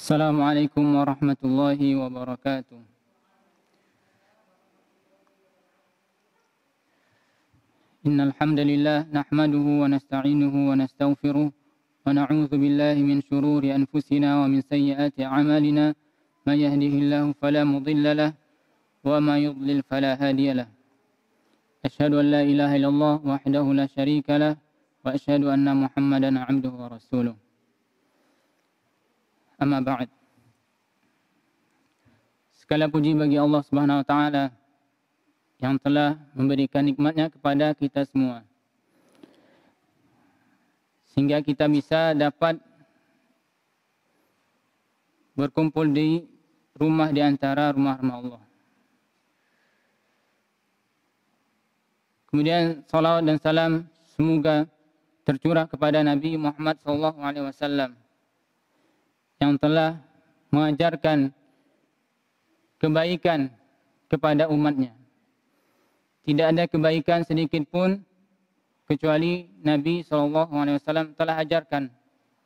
Assalamualaikum warahmatullahi wabarakatuh. Innal hamdalillah nahmaduhu wa nasta'inuhu wa nastaghfiruh wa na'udzu billahi min shururi anfusina wa min sayyiati a'malina. May yahdihillahu fala mudilla lahu wa may yudlil fala hadiya lahu. Asyhadu an la ilaha illallah wahdahu la syarika lahu wa asyhadu anna Muhammadan 'abduhu wa rasuluh. Amma ba'd. Segala puji bagi Allah Subhanahu wa taala yang telah memberikan nikmatnya kepada kita semua, sehingga kita bisa dapat berkumpul di rumah di antara rumah-rumah Allah. Kemudian salawat dan salam semoga tercurah kepada Nabi Muhammad SAW yang telah mengajarkan kebaikan kepada umatnya. Tidak ada kebaikan sedikit pun kecuali Nabi SAW telah ajarkan,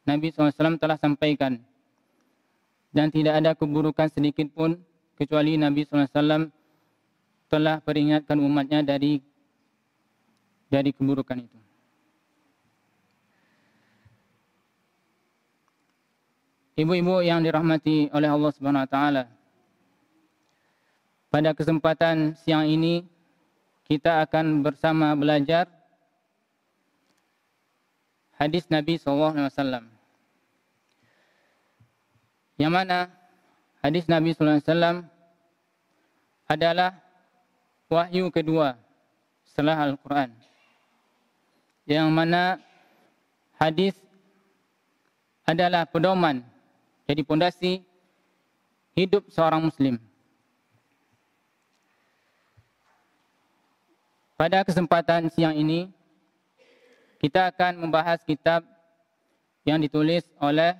Nabi SAW telah sampaikan. Dan tidak ada keburukan sedikit pun kecuali Nabi SAW telah peringatkan umatnya dari keburukan itu. Ibu-ibu yang dirahmati oleh Allah Subhanahu wa taala, pada kesempatan siang ini kita akan bersama belajar hadis Nabi SAW. Yang mana hadis Nabi SAW adalah wahyu kedua setelah Al-Quran. Yang mana hadis adalah pedoman, jadi pondasi hidup seorang muslim. Pada kesempatan siang ini, kita akan membahas kitab yang ditulis oleh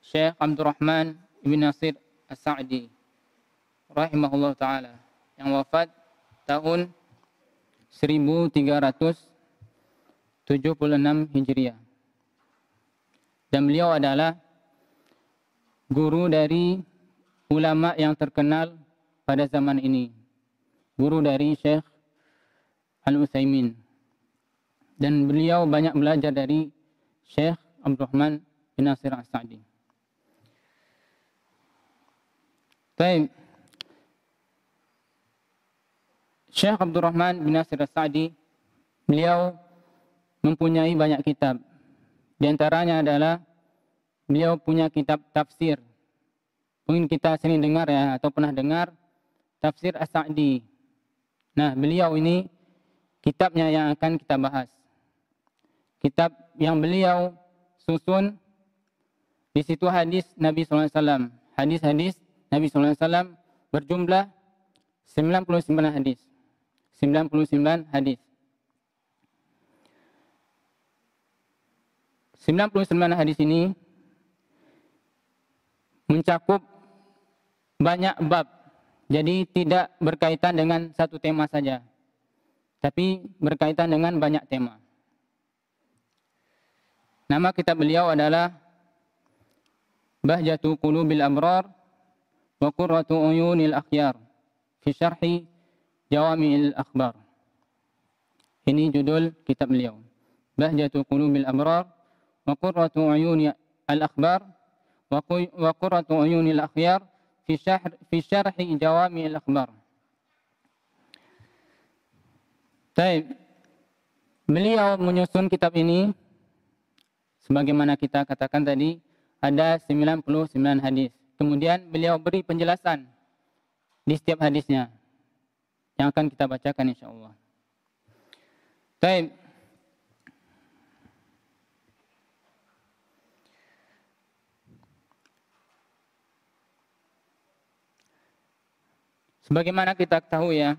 Syekh Abdurrahman Ibn Nasir As-Sa'di rahimahullah ta'ala, yang wafat tahun 1376 Hijriah. Dan beliau adalah guru dari ulama yang terkenal pada zaman ini, guru dari Syekh Al-Utsaimin, dan beliau banyak belajar dari Syekh Abdurrahman bin Nasir As-Sa'di. Baik. Syekh Abdurrahman bin Nasir As-Sa'di, beliau mempunyai banyak kitab. Di antaranya adalah beliau punya kitab tafsir. Mungkin kita sering dengar ya, atau pernah dengar tafsir As-Sa'di. Nah, beliau ini kitabnya yang akan kita bahas. Kitab yang beliau susun, di situ hadis Nabi SAW. Hadis-hadis Nabi SAW berjumlah 99 hadis. 99 hadis. 99 hadis ini mencakup banyak bab. Jadi tidak berkaitan dengan satu tema saja, tapi berkaitan dengan banyak tema. Nama kitab beliau adalah Bahjatu Qulubil Abrar wa Qurratu Uyunil Akhyar fi Syarhi Jawami'il Akhbar. Ini judul kitab beliau. Bahjatu Qulubil Abrar wa Qurratu Uyunil Akhbar wa Qurratu Uyunil Akhyar fi Syarhi Jawami'il Akhbar. Baik. Beliau menyusun kitab ini sebagaimana kita katakan tadi, ada 99 hadis. Kemudian beliau beri penjelasan di setiap hadisnya yang akan kita bacakan insyaallah. Baik. Sebagaimana kita ketahui ya,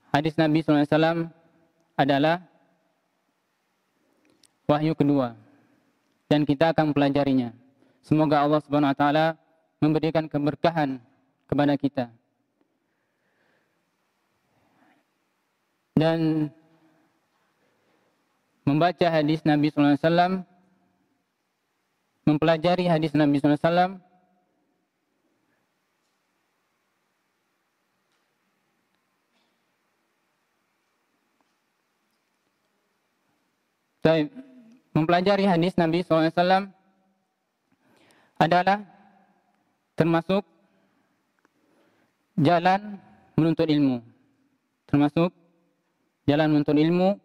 hadis Nabi SAW adalah wahyu kedua, dan kita akan mempelajarinya. Semoga Allah Subhanahu wa taala memberikan keberkahan kepada kita. Dan membaca hadis Nabi SAW mempelajari hadis Nabi SAW, mempelajari hadis Nabi SAW adalah termasuk jalan menuntut ilmu. Termasuk jalan menuntut ilmu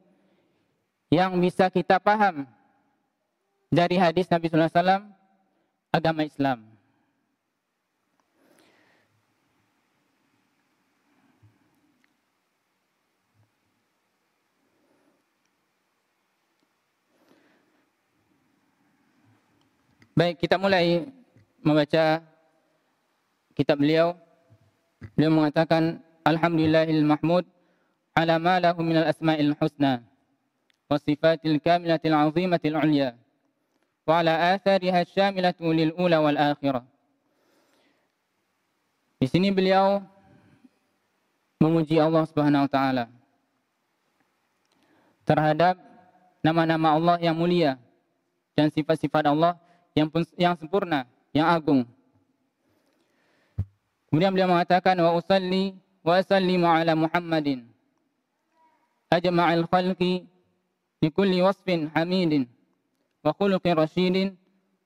yang bisa kita paham dari hadis Nabi SAW, agama Islam. Baik, kita mulai membaca kitab beliau. Beliau mengatakan, Alhamdulillahil mahmud ala ma lahu minal asma'il husna wa sifatil kamilatil azimatil ulya wa ala athariha syamilatu lil ula wal akhirah. Di sini beliau memuji Allah Subhanahu wa taala terhadap nama-nama Allah yang mulia dan sifat-sifat Allah yang sempurna, yang agung. Kemudian beliau mengatakan, wa usalli wa sallimu ala Muhammadin ajma'il khalqi li kulli wasfin hamidin wa khuluqin rasyidin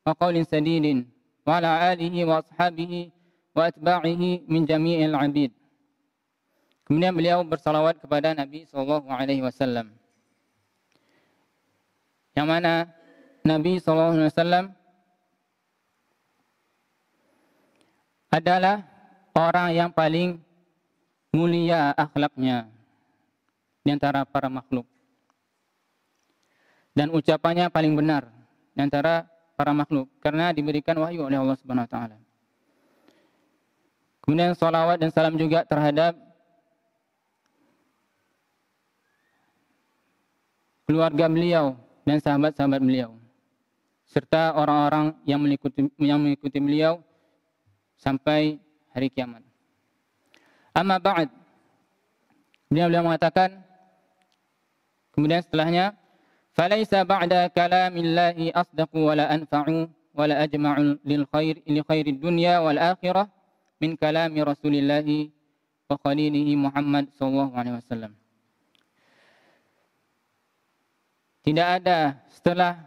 wa qawlin sadidin wa ala alihi wa ashabihi wa atba'ihi min jami'il abid. Kemudian beliau bersalawat kepada Nabi SAW, yang mana Nabi SAW adalah orang yang paling mulia akhlaknya di antara para makhluk, dan ucapannya paling benar di antara para makhluk karena diberikan wahyu oleh Allah Subhanahu wa taala. Kemudian salawat dan salam juga terhadap keluarga beliau dan sahabat-sahabat beliau serta orang-orang yang mengikuti beliau sampai hari kiamat. Amma ba'd. Beliau mengatakan, kemudian setelahnya, falaisa ba'da kalamillahi asdaqu wala anfa'u wala ajma'u li khairid dunya wal akhirah min kalami Rasulillahi wa khalilihi Muhammad sallallahu alaihi wasallam. Tidak ada setelah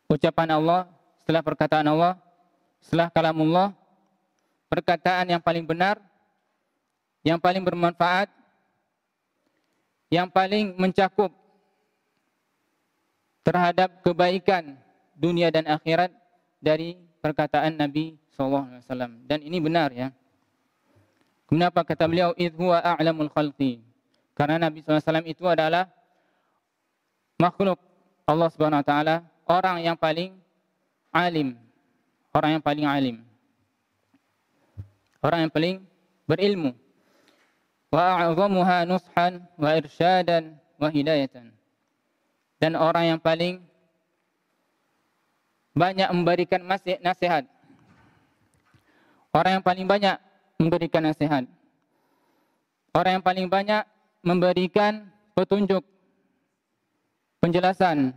ucapan Allah, setelah perkataan Allah, setelah kalamullah, perkataan yang paling benar, yang paling bermanfaat, yang paling mencakup terhadap kebaikan dunia dan akhirat dari perkataan Nabi SAW. Dan ini benar ya. Kenapa kata beliau, idh huwa a'lamul khalqi? Karena Nabi SAW itu adalah makhluk Allah Subhanahu wa taala, orang yang paling alim, orang yang paling alim, orang yang paling berilmu. Wa a'zamuha nushan wa irsyadan wa hidayatan. Dan orang yang paling banyak memberikan nasihat. Orang yang paling banyak memberikan nasihat. Orang yang paling banyak memberikan petunjuk, penjelasan.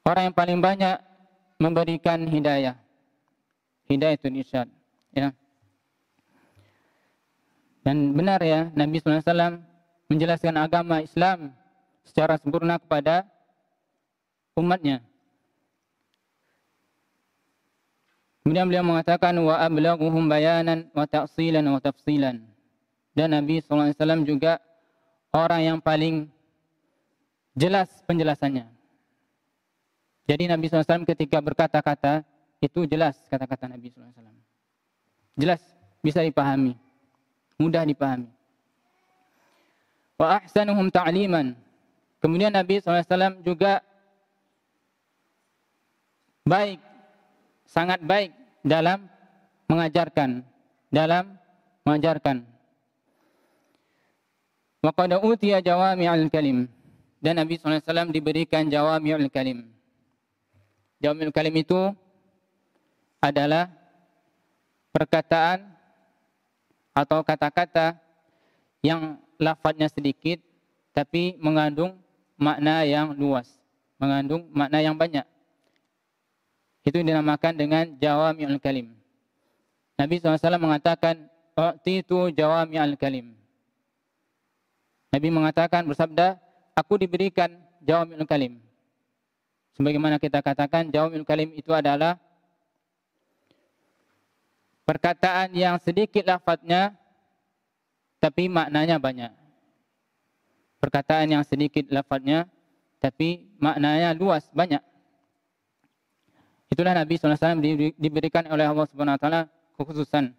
Orang yang paling banyak memberikan hidayah. Hidayatul irsyad. Ya. Dan benar ya, Nabi SAW menjelaskan agama Islam secara sempurna kepada umatnya. Kemudian beliau mengatakan, wa ablaghuhum bayanan wa ta'silan wa tafsilan. Dan Nabi SAW juga orang yang paling jelas penjelasannya. Jadi Nabi SAW ketika berkata-kata, itu jelas kata-kata Nabi SAW. Jelas, bisa dipahami, mudah dipahami. Wa ahsanuhum ta'liman. Kemudian Nabi SAW juga baik, sangat baik dalam mengajarkan, Wa qad utiya jawami'ul kalim. Dan Nabi SAW diberikan jawami'ul kalim. Jawami'ul kalim itu adalah perkataan atau kata-kata yang lafadznya sedikit tapi mengandung makna yang luas, mengandung makna yang banyak. Itu dinamakan dengan jawami'ul kalim. Nabi SAW mengatakan, "U'titu jawami'ul kalim." Nabi mengatakan, bersabda, aku diberikan jawami'ul kalim. Sebagaimana kita katakan, jawami'ul kalim itu adalah perkataan yang sedikit lafadznya, tapi maknanya banyak. Perkataan yang sedikit lafadznya, tapi maknanya luas, banyak. Itulah Nabi SAW diberikan oleh Allah Subhanahu Wa Taala kekhususan.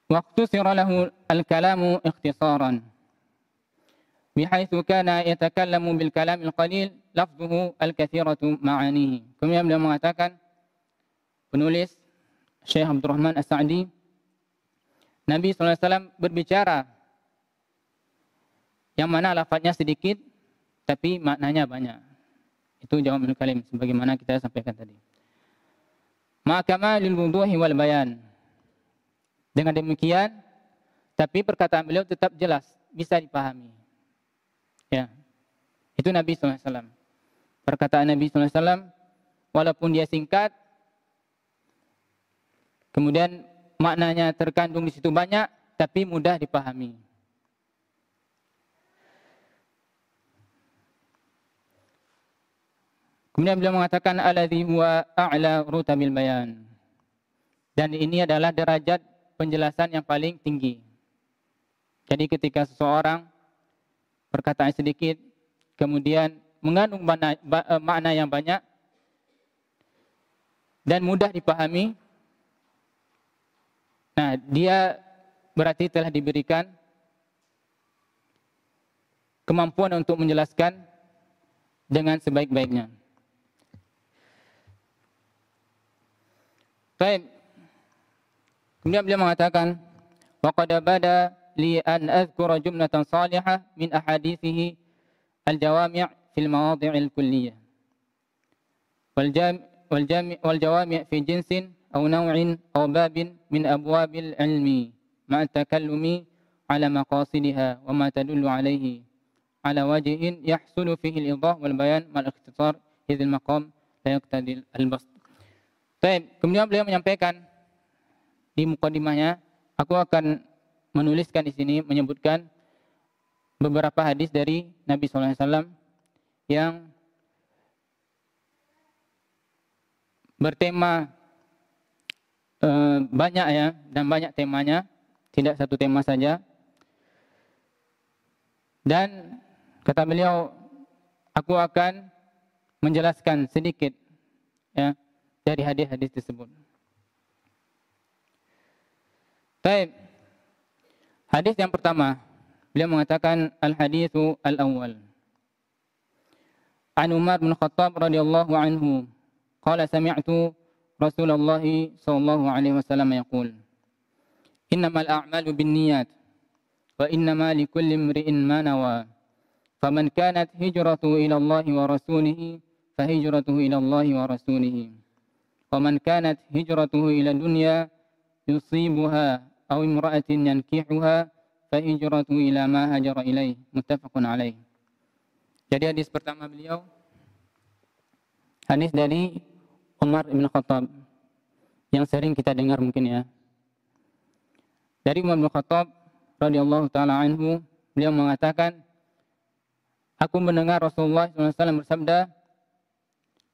Waktu siralahu al-kalamu ikhtisaran. Bihaitsu kana yatakallamu bil kalamil qalil lafzuhu al-katsiratu ma'anihi. Kemudian beliau mengatakan, penulis Syekh Abdurrahman As-Sa'di, Nabi SAW berbicara yang mana lafadznya sedikit tapi maknanya banyak. Itu jawami'ul kalim sebagaimana kita sampaikan tadi. Ma'kamalil wuduhi wal bayan. Dengan demikian, tapi perkataan beliau tetap jelas, bisa dipahami. Ya, itu Nabi SAW. Perkataan Nabi SAW, walaupun dia singkat, kemudian maknanya terkandung di situ banyak, tapi mudah dipahami. Kemudian beliau mengatakan, alladzi huwa a'la rutabil bayan. Dan ini adalah derajat penjelasan yang paling tinggi. Jadi ketika seseorang perkataan sedikit, kemudian mengandung makna yang banyak, dan mudah dipahami, nah dia berarti telah diberikan kemampuan untuk menjelaskan dengan sebaik-baiknya. Baik. Kemudian beliau mengatakan, وَقَدْ بَدَى لِي أَنْ أَذْكُرَ جُمْلَةً صَالِحَةً مِنْ أَحَادِيثِهِ الْجَوَامِعِ فِي الْمَوَاضِعِ الْكُلِّيَّةِ وَالْجَوَامِعِ فِي جِنْسٍ أو نوع أو باب من أبواب العلم مع التكلم على مقاصدها وما تدل عليه على وجه يحصل فيه الإيضاح والبيان مع الاختصار إذ المقام لا يقتضي البسط. Baik, kemudian beliau menyampaikan di mukadimahnya, aku akan menuliskan di sini menyebutkan beberapa hadis dari Nabi SAW yang bertema banyak ya, dan banyak temanya, tidak satu tema saja. Dan kata beliau, aku akan menjelaskan sedikit ya dari hadis-hadis tersebut. Baik. Hadis yang pertama, beliau mengatakan al-haditsu al-awwal. An Umar bin Khattab radhiyallahu anhu, qala sami'tu Rasulullah sallallahu alaihi wasallam yaqul, innamal a'malu binniyat wa innama likulli imri'in ma nawa. Faman kanat hijratuhu ila Allah wa rasulih fa hijratuhu ila Allah wa rasulih. Waman kanat hijratuhu ila dunya yusibuha aw imra'atin yankihuha fa hijratuhu ila ma hajara ilaih. Muttafaqun alaih. Jadi hadis pertama beliau hadis dari Umar bin Khattab yang sering kita dengar mungkin ya. Dari Umar bin Khattab radhiyallahu taala anhu, beliau mengatakan, aku mendengar Rasulullah SAW bersabda,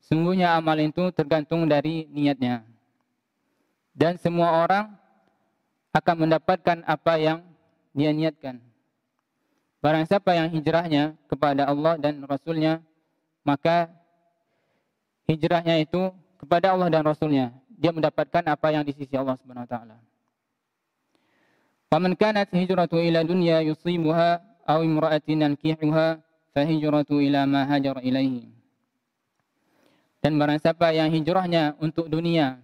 sungguhnya amal itu tergantung dari niatnya. Dan semua orang akan mendapatkan apa yang dia niatkan. Barang siapa yang hijrahnya kepada Allah dan Rasulnya, maka hijrahnya itu kepada Allah dan Rasulnya. Dia mendapatkan apa yang di sisi Allah Subhanahu Wa Taala. Faman kanat hijratu ila dunya yusibuha aw imra'atin yankihuha fa hijratu ila ma hajara ilaihi. Dan barang siapa yang hijrahnya untuk dunia,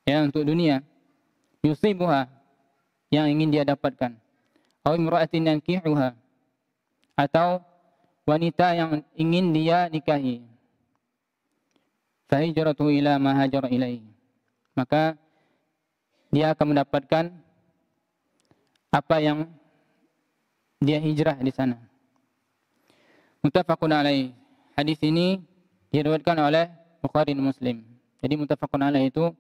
ya untuk dunia, yusibuha, yang ingin dia dapatkan, aw imra'atin yankihuha, atau wanita yang ingin dia nikahi, fa hijratuhu ila ma hajara ilaihi, maka dia akan mendapatkan apa yang dia hijrah di sana. Muttafaqun alaih. Hadis ini diriwayatkan oleh Bukhari dan Muslim. Jadi muttafaqun alaih itu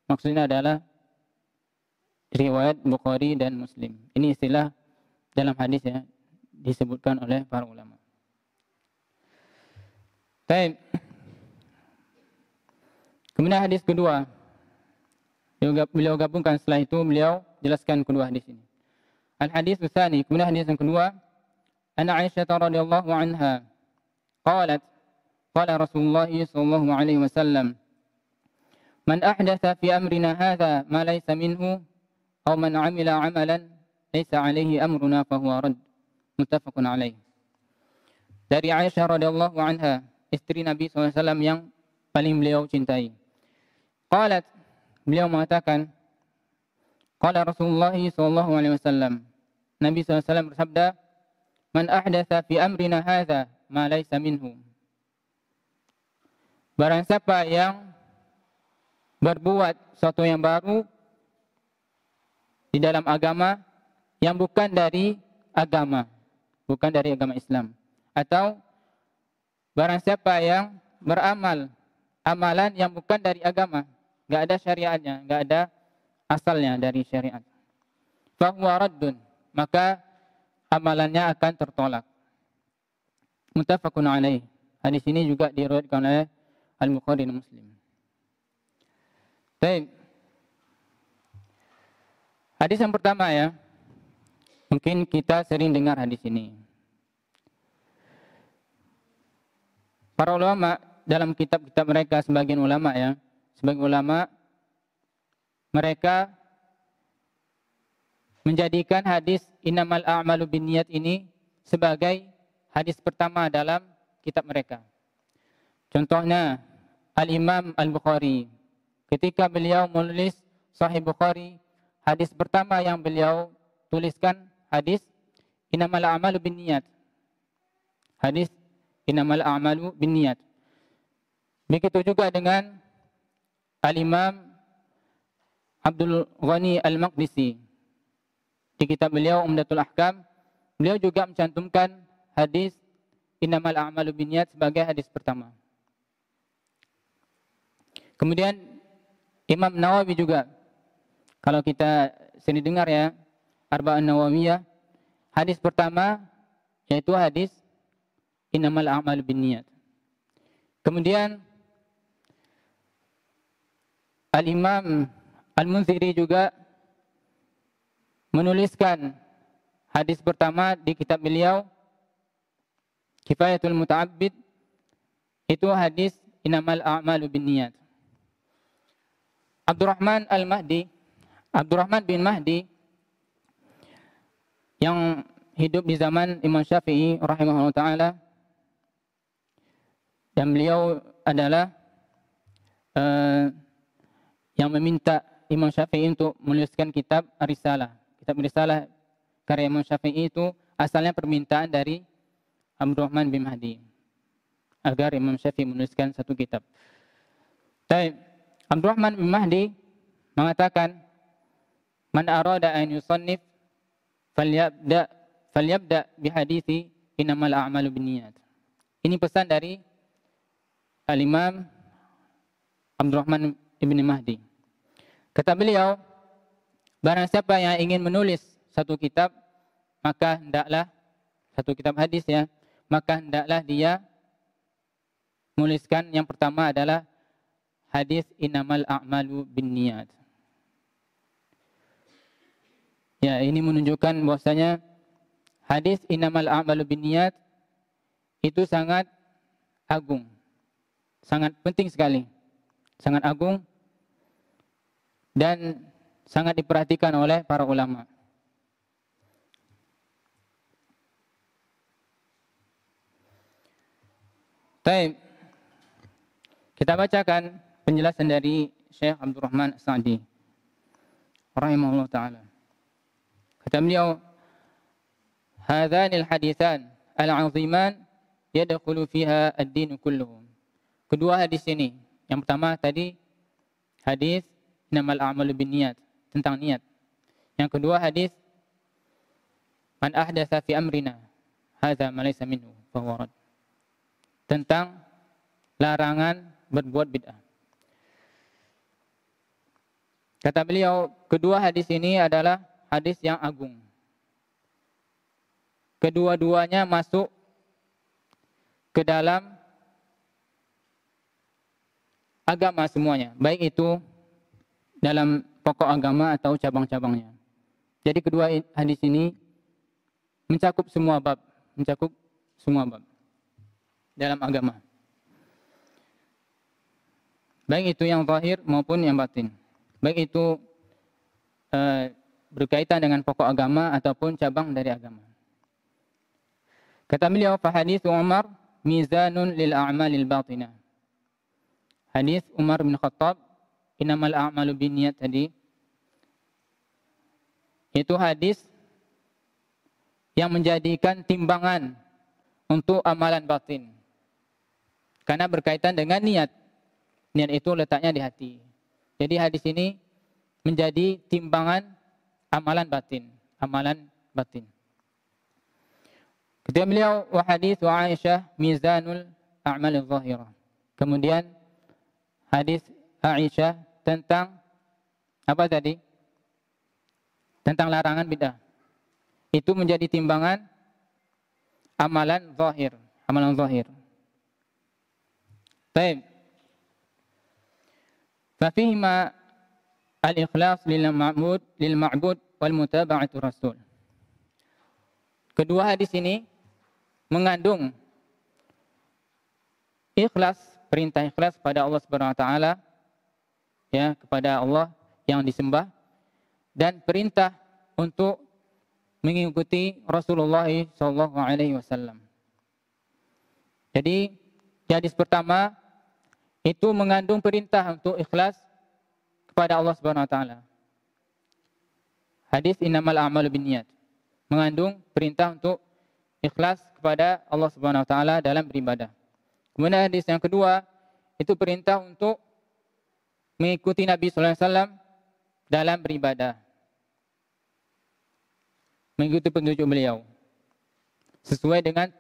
maksudnya adalah riwayat Bukhari dan Muslim. Ini istilah dalam hadis ya, disebutkan oleh para ulama. Baik. Kemudian hadis kedua, beliau gabungkan, setelah itu beliau jelaskan kedua hadis ini. Al-hadis tsani, kemudian hadis yang kedua, an Aisyah radhiyallahu anha qalat qala Rasulullah sallallahu alaihi wasallam man ahdatha fi amrina hadha ma laysa minhu aw man amila amalan laysa alaihi amruna fahuwa rad. Muttafaqun alaih. Dari Aisyah radhiyallahu anha, istri Nabi SAW yang paling beliau cintai. Qalat, beliau mengatakan, qala Rasulullah sallallahu alaihi wasallam, Nabi SAW bersabda, man ahdatha fi amrina hadha ma laysa minhu. Barang siapa yang berbuat sesuatu yang baru di dalam agama yang bukan dari agama, bukan dari agama Islam, atau barang siapa yang beramal amalan yang bukan dari agama, enggak ada syariatnya, enggak ada asalnya dari syariat, fahuwa raddun, maka amalannya akan tertolak. Muttafaqun alaih. Hadis ini juga diriwayatkan oleh Al-Bukhari dan Muslim. Baik. Hadis yang pertama ya. Mungkin kita sering dengar hadis ini. Para ulama dalam kitab-kitab mereka, sebagian ulama mereka menjadikan hadis innamal a'malu binniyat ini sebagai hadis pertama dalam kitab mereka. Contohnya Al-Imam Al-Bukhari, ketika beliau menulis Sahih Bukhari, hadis pertama yang beliau tuliskan hadis innamal a'malu binniyat. Hadis innamal a'malu binniyat. Begitu juga dengan Al-Imam Abdul Ghani Al-Maqdisi. Di kitab beliau Umdatul Ahkam, beliau juga mencantumkan hadis innamal a'malu binniyat sebagai hadis pertama. Kemudian Imam Nawawi juga, kalau kita sering dengar ya, Arba'un Nawawiyah, hadis pertama yaitu hadis innamal a'malu binniyat. Kemudian Al-Imam Al-Munziri juga menuliskan hadis pertama di kitab beliau Kifayatul Muta'abbid, itu hadis innamal a'malu binniyat. Abdurrahman bin Mahdi yang hidup di zaman Imam Syafi'i rahimahullah ta'ala, dan beliau adalah yang meminta Imam Syafi'i untuk menuliskan kitab Risalah. Kitab Risalah karya Imam Syafi'i itu asalnya permintaan dari Abdurrahman bin Mahdi agar Imam Syafi'i menuliskan satu kitab. Abdurrahman bin Mahdi mengatakan, man arada an yusannif falyabda bihadisi innamal a'malu binniyat. Ini pesan dari Al-Imam Abdurrahman bin Mahdi. Kata beliau, barang siapa yang ingin menulis satu kitab, maka hendaklah satu kitab hadis ya, maka hendaklah dia menuliskan yang pertama adalah hadis innamal a'malu binniyat. Ya, ini menunjukkan bahwasanya hadis innamal a'malu binniyat itu sangat agung, sangat penting sekali, sangat agung dan sangat diperhatikan oleh para ulama. Baik, kita bacakan penjelasan dari Syekh Abdurrahman As-Sa'di rahimahullah ta'ala. Kata beliau, hadhanil hadithan al-aziman yadkhulu fiha ad-din kulluhu. Kedua hadis ini, yang pertama tadi hadis innamal a'malu binniyat, tentang niat. Yang kedua hadis man ahdatsa fi amrina hadza ma laysa minhu fa huwa rad, tentang larangan berbuat bid'ah. Kata beliau, kedua hadis ini adalah hadis yang agung. Kedua-duanya masuk ke dalam agama semuanya, baik itu dalam pokok agama atau cabang-cabangnya. Jadi kedua hadis ini mencakup semua bab dalam agama. Baik itu yang zahir maupun yang batin. Baik itu berkaitan dengan pokok agama ataupun cabang dari agama. Kata beliau, fa hadis Umar mizanun lil a'malil batinah. Hadis Umar bin Khattab, innamal a'malu binniyat tadi, itu hadis yang menjadikan timbangan untuk amalan batin. Karena berkaitan dengan niat. Niat itu letaknya di hati. Jadi hadis ini menjadi timbangan amalan batin. Ketika beliau wa hadis wa Aisyah mizanul a'malil zahirah. Kemudian hadis Aisyah tentang apa tadi? Tentang larangan bid'ah. Itu menjadi timbangan amalan zahir. Baik. Fafihima al-ikhlas lil ma'bud wal mutaba'atu rasul. Kedua hadis ini mengandung ikhlas, perintah ikhlas kepada Allah Subhanahu wa taala, ya, kepada Allah yang disembah, dan perintah untuk mengikuti Rasulullah sallallahu alaihi wasallam. Jadi hadis pertama itu mengandung perintah untuk ikhlas kepada Allah Subhanahu wa taala. Hadis innamal a'malu binniyat mengandung perintah untuk ikhlas kepada Allah Subhanahu wa taala dalam beribadah. Kemudian hadis yang kedua itu perintah untuk mengikuti Nabi sallallahu alaihi wasallam dalam beribadah. Mengikuti petunjuk beliau sesuai dengan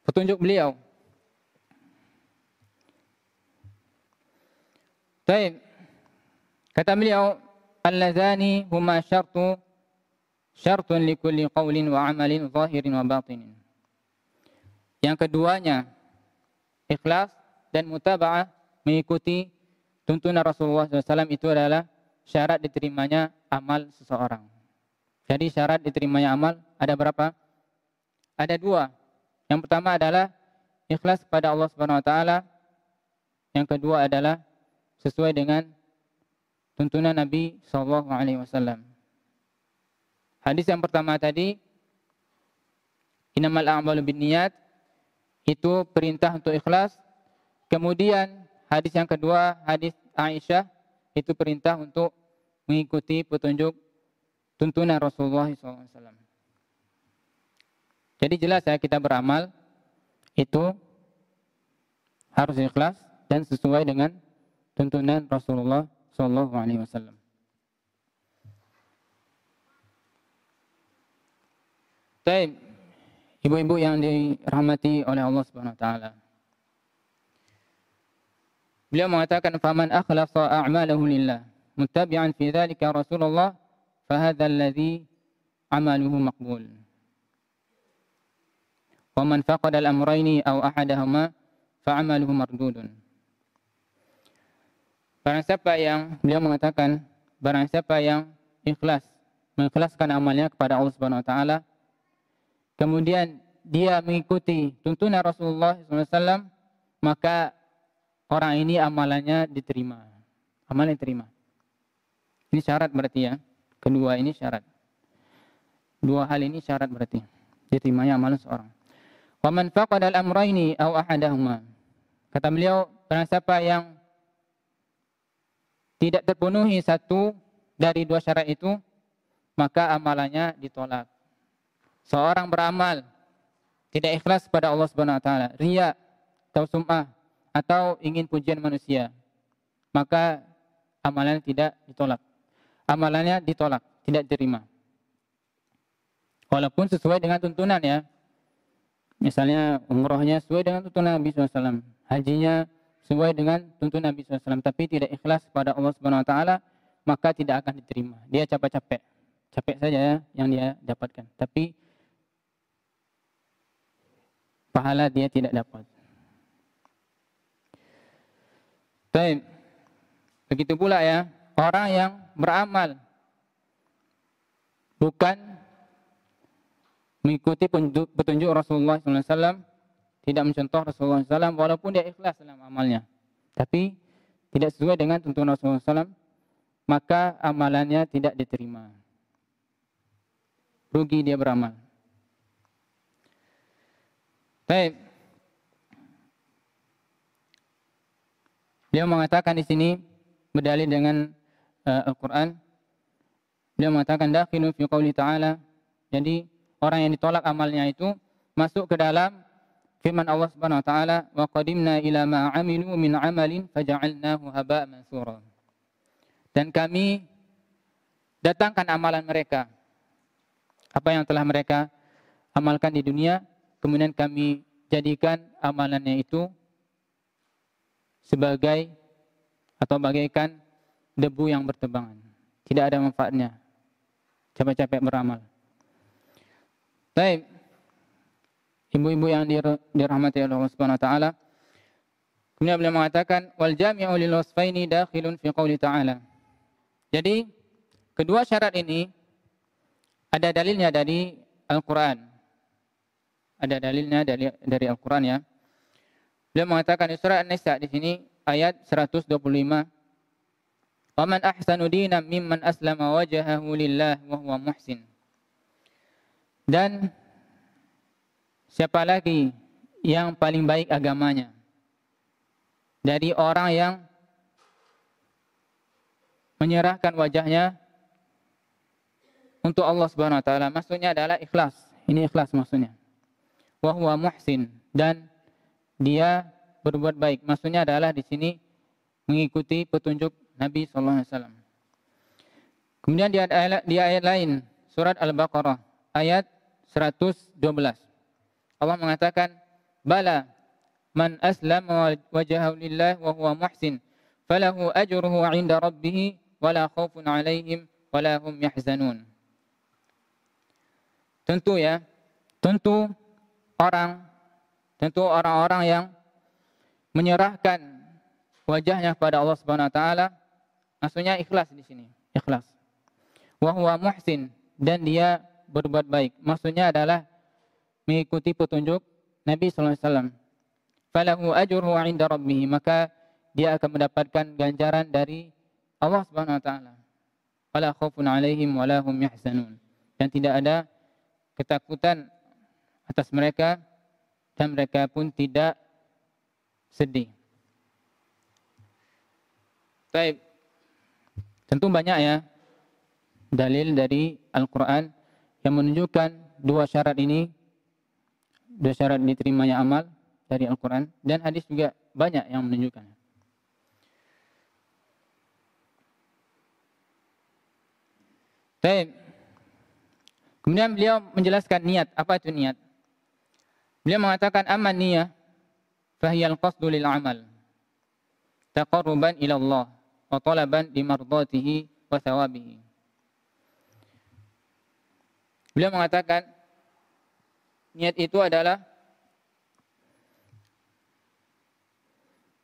petunjuk beliau. Baik. Kata beliau, allazani huma syartun likulli qawlin wa amalin zahirin wa batinin. Yang keduanya, ikhlas dan mutaba'ah, mengikuti tuntunan Rasulullah SAW, itu adalah syarat diterimanya amal seseorang. Jadi syarat diterimanya amal ada berapa? Ada dua. Yang pertama adalah ikhlas kepada Allah Subhanahu wa taala. Yang kedua adalah sesuai dengan tuntunan Nabi sallallahu alaihi wasallam. Hadis yang pertama tadi, innamal a'malu binniyat, itu perintah untuk ikhlas. Kemudian hadis yang kedua, hadis Aisyah, itu perintah untuk mengikuti petunjuk tuntunan Rasulullah SAW. Jadi jelas ya, kita beramal itu harus ikhlas dan sesuai dengan tuntunan Rasulullah SAW. Baik, ibu-ibu yang dirahmati oleh Allah Subhanahu wa taala. Beliau mengatakan, faman akhlasa a'malahu lillah muttabi'an fi dzalika Rasulullah fahadzal ladzi amaluhu maqbul. Wa man faqada al-amrayni aw ahadahuma fa'amaluhu mardudun. Barang siapa yang, beliau mengatakan, barang siapa yang ikhlas, mengikhlaskan amalnya kepada Allah Subhanahu wa taala, kemudian dia mengikuti tuntunan Rasulullah SAW, maka orang ini amalannya diterima. Amalnya diterima. Ini syarat berarti ya. Kedua ini syarat. Dua hal ini syarat berarti diterimanya amalan seorang. Wa man faqada al-amrayni aw ahadahuma. Kata beliau, barang siapa yang tidak terpenuhi satu dari dua syarat itu, maka amalannya ditolak. Seorang beramal tidak ikhlas pada Allah Subhanahu wa taala, riya atau sum'ah atau ingin pujian manusia, maka amalannya tidak ditolak. Amalannya ditolak, tidak diterima. Walaupun sesuai dengan tuntunan ya. Misalnya umrohnya sesuai dengan tuntunan Nabi SAW. hajinya sesuai dengan tuntunan Nabi SAW, tapi tidak ikhlas kepada Allah Subhanahu Wa Taala, maka tidak akan diterima. Dia capek saja ya yang dia dapatkan, tapi pahala dia tidak dapat. Baik. Begitu pula ya, orang yang beramal bukan mengikuti petunjuk Rasulullah SAW, tidak mencontoh Rasulullah SAW, walaupun dia ikhlas dalam amalnya, tapi tidak sesuai dengan tuntunan Rasulullah SAW, maka amalannya tidak diterima. Rugi dia beramal. Baik. Dia mengatakan di sini berdalil dengan Al-Quran. Dia mengatakan dakhilun fi qouli ta'ala. Jadi orang yang ditolak amalnya itu masuk ke dalam firman Allah Subhanahu wa taala, wa qadimna ila ma 'amilu min 'amalin faja'alnahu haba'an mansura. Dan kami datangkan amalan mereka, apa yang telah mereka amalkan di dunia, kemudian kami jadikan amalannya itu sebagai atau bagaikan debu yang bertebangan, tidak ada manfaatnya, capek-capek beramal. Baik, ibu-ibu yang dirahmati Allah Subhanahu wa taala, kemudian beliau mengatakan wal jami'u lil wasfaini dakhilun fi qouli ta'ala. Jadi kedua syarat ini ada dalilnya dari Al-Quran. Ada dalilnya dari Al-Quran ya. Beliau mengatakan di surah An-Nisa di sini ayat 125. Wa man ahsanu dinan mimman aslama wajhahu lillah wa huwa muhsin. Dan siapa lagi yang paling baik agamanya dari orang yang menyerahkan wajahnya untuk Allah Subhanahu wa taala, maksudnya adalah ikhlas. Ini ikhlas maksudnya. Wa huwa muhsin, dan dia berbuat baik. Maksudnya adalah di sini mengikuti petunjuk Nabi sallallahu alaihi wasallam. Kemudian di ayat lain surat Al-Baqarah ayat 112. Allah mengatakan bala man aslama wajhahu lillah wa huwa muhsin falahu ajruhu 'inda rabbih wala khaufun 'alaihim wala hum yahzanun. Tentu ya, tentu orang-orang yang menyerahkan wajahnya kepada Allah Subhanahu wa taala, maksudnya ikhlas di sini, ikhlas. Wa huwa muhsin, dan dia berbuat baik. Maksudnya adalah mengikuti petunjuk Nabi sallallahu alaihi wasallam. Falahu ajruhu 'inda rabbih, maka dia akan mendapatkan ganjaran dari Allah Subhanahu wa taala. Wala khaufun 'alaihim wala hum yahzanun. Dan tidak ada ketakutan atas mereka dan mereka pun tidak sedih. Baik. Tentu banyak ya dalil dari Al-Quran yang menunjukkan dua syarat ini, dua syarat diterimanya amal dari Al-Quran, dan hadis juga banyak yang menunjukkan. Baik. Kemudian beliau menjelaskan niat. Apa itu niat? Beliau mengatakan amma niyah fahiyal qasdu lil amal taqarruban ila Allah wa talaban li mardatihi wa thawabihi. Beliau mengatakan niat itu adalah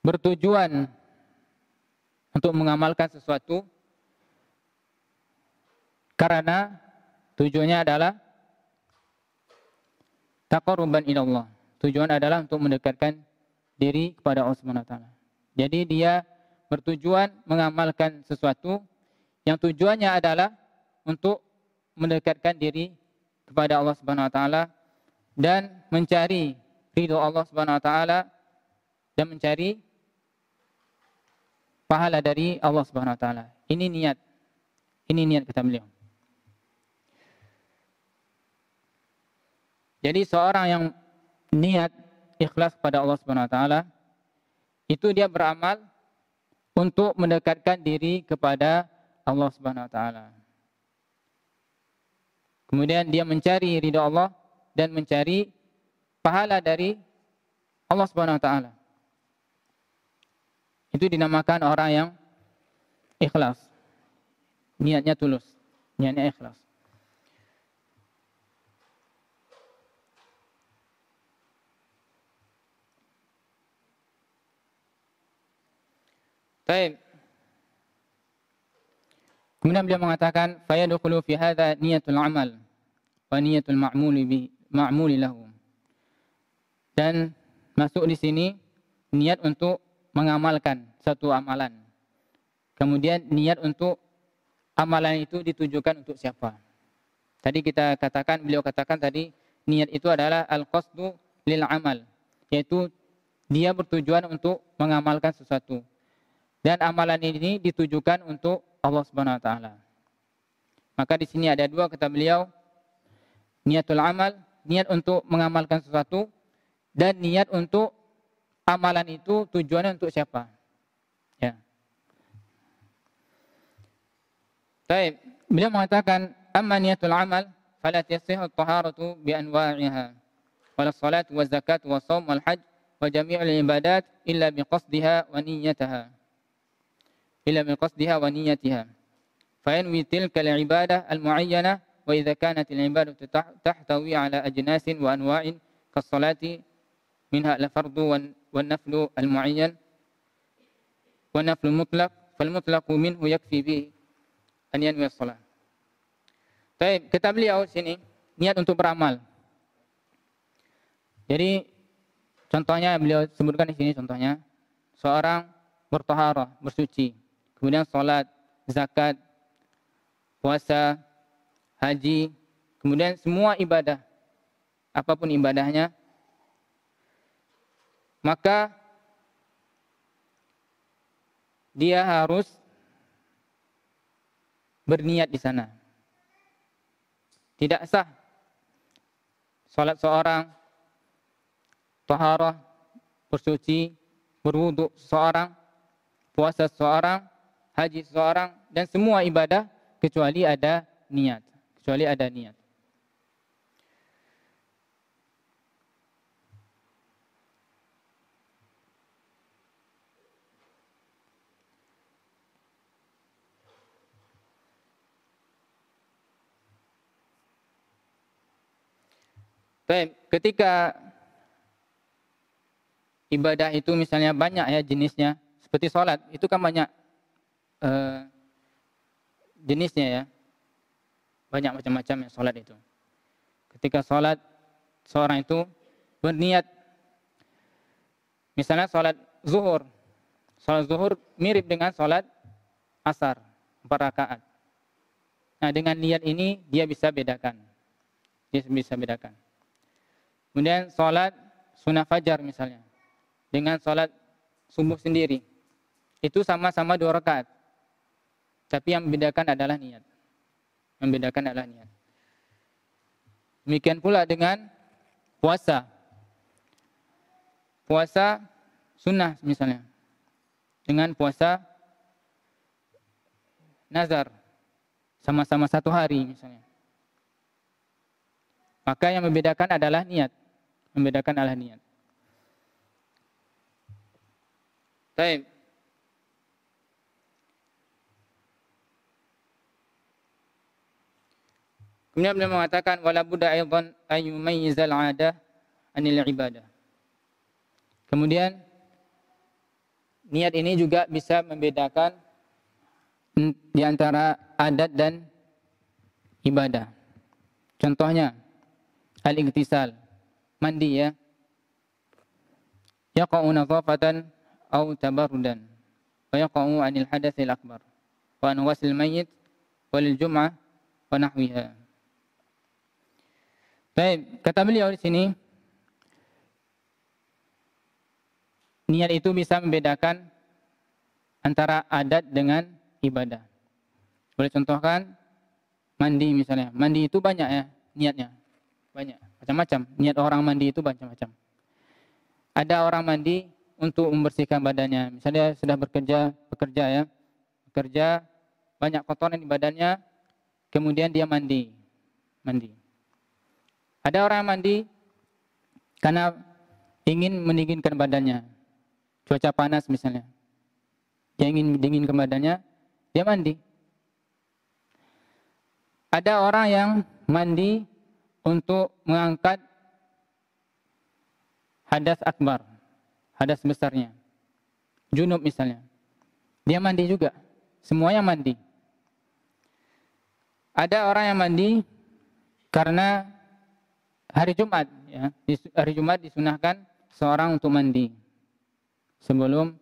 bertujuan untuk mengamalkan sesuatu karena tujuannya adalah taqarruban ila Allah. Tujuan adalah untuk mendekatkan diri kepada Allah Subhanahu wa taala. Jadi dia bertujuan mengamalkan sesuatu yang tujuannya adalah untuk mendekatkan diri kepada Allah Subhanahu wa taala dan mencari ridho Allah Subhanahu wa taala dan mencari pahala dari Allah Subhanahu wa taala. Ini niat. Ini niat kata beliau. Jadi seorang yang niat ikhlas kepada Allah Subhanahu wa taala itu dia beramal untuk mendekatkan diri kepada Allah Subhanahu wa taala. Kemudian dia mencari ridha Allah dan mencari pahala dari Allah Subhanahu wa taala. itu dinamakan orang yang ikhlas. Niatnya tulus, niatnya ikhlas. Baik. Kemudian beliau mengatakan fayadkhulu fi hadza niyatul amal wa niyatul ma'muli lahu. Dan masuk di sini niat untuk mengamalkan satu amalan. Kemudian niat untuk amalan itu ditujukan untuk siapa. Tadi beliau katakan tadi niat itu adalah al-qasdu lil amal, yaitu dia bertujuan untuk mengamalkan sesuatu. Dan amalan ini ditujukan untuk Allah Subhanahu wa taala. Maka di sini ada dua kata beliau, niatul amal, niat untuk mengamalkan sesuatu, dan niat untuk amalan itu tujuannya untuk siapa. Ya. Baik, beliau mengatakan amma niatul amal fala tasihhu at-taharatu bi anwa'iha wala salat wa zakat wa shaum wal hajj wa jami'ul ibadat illa bi qasdiha wa niyyatiha. إلا من قصدها ونيتها فينوي تلك العبادة المعينة وإذا كانت العبادة تحتوي على أجناس وأنواع كالصلاة منها الفرض والنفل المعين والنفل المطلق فالمطلق منه يكفي به أن ينوي الصلاة. Baik, kata beliau sini niat untuk beramal. Jadi contohnya beliau sebutkan di sini contohnya seorang bertaharah, bersuci. Kemudian sholat, zakat, puasa, haji, kemudian semua ibadah, apapun ibadahnya, maka dia harus berniat di sana. Tidak sah sholat seorang, taharah, bersuci, berwudu seorang, puasa seorang, haji seorang, dan semua ibadah kecuali ada niat. Kecuali ada niat. Baik, ketika ibadah itu misalnya banyak ya jenisnya, seperti sholat, itu kan banyak jenisnya ya. Banyak macam-macam ya sholat itu. Ketika sholat, seorang itu berniat. Misalnya sholat zuhur. Sholat zuhur mirip dengan sholat asar, 4 rakaat. Nah dengan niat ini dia bisa bedakan. Dia bisa bedakan. Kemudian sholat sunnah fajar misalnya. Dengan sholat subuh sendiri. Itu sama-sama 2 rakaat. Tapi yang membedakan adalah niat. Membedakan adalah niat. Demikian pula dengan puasa. Puasa sunnah misalnya. Dengan puasa nazar. Sama-sama 1 hari misalnya. Maka yang membedakan adalah niat. Membedakan adalah niat. Baik. Kemudian beliau mengatakan wala budda aidan ayyumayyizal 'adah anil ibadah. Kemudian niat ini juga bisa membedakan di antara adat dan ibadah. Contohnya al-ightisal, mandi ya. Yaqa'u nadhafatan aw tabarrudan wa yaqa'u 'anil hadatsil akbar wa an ghasil mayyit wal jum'ah wa nahwiha. Baik, kata beliau di sini niat itu bisa membedakan antara adat dengan ibadah. Boleh contohkan mandi misalnya. Mandi itu banyak ya niatnya. Banyak, macam-macam. Niat orang mandi itu macam-macam. Ada orang mandi untuk membersihkan badannya. Misalnya sudah bekerja ya. Bekerja banyak kotoran di badannya, kemudian dia mandi. Ada orang mandi karena ingin mendinginkan badannya. Cuaca panas misalnya. yang ingin dingin ke badannya, dia mandi. Ada orang yang mandi untuk mengangkat hadas akbar, hadas besarnya, junub misalnya. Dia mandi juga, semuanya mandi. Ada orang yang mandi karena hari Jumat, ya. Hari Jumat disunahkan seorang untuk mandi sebelum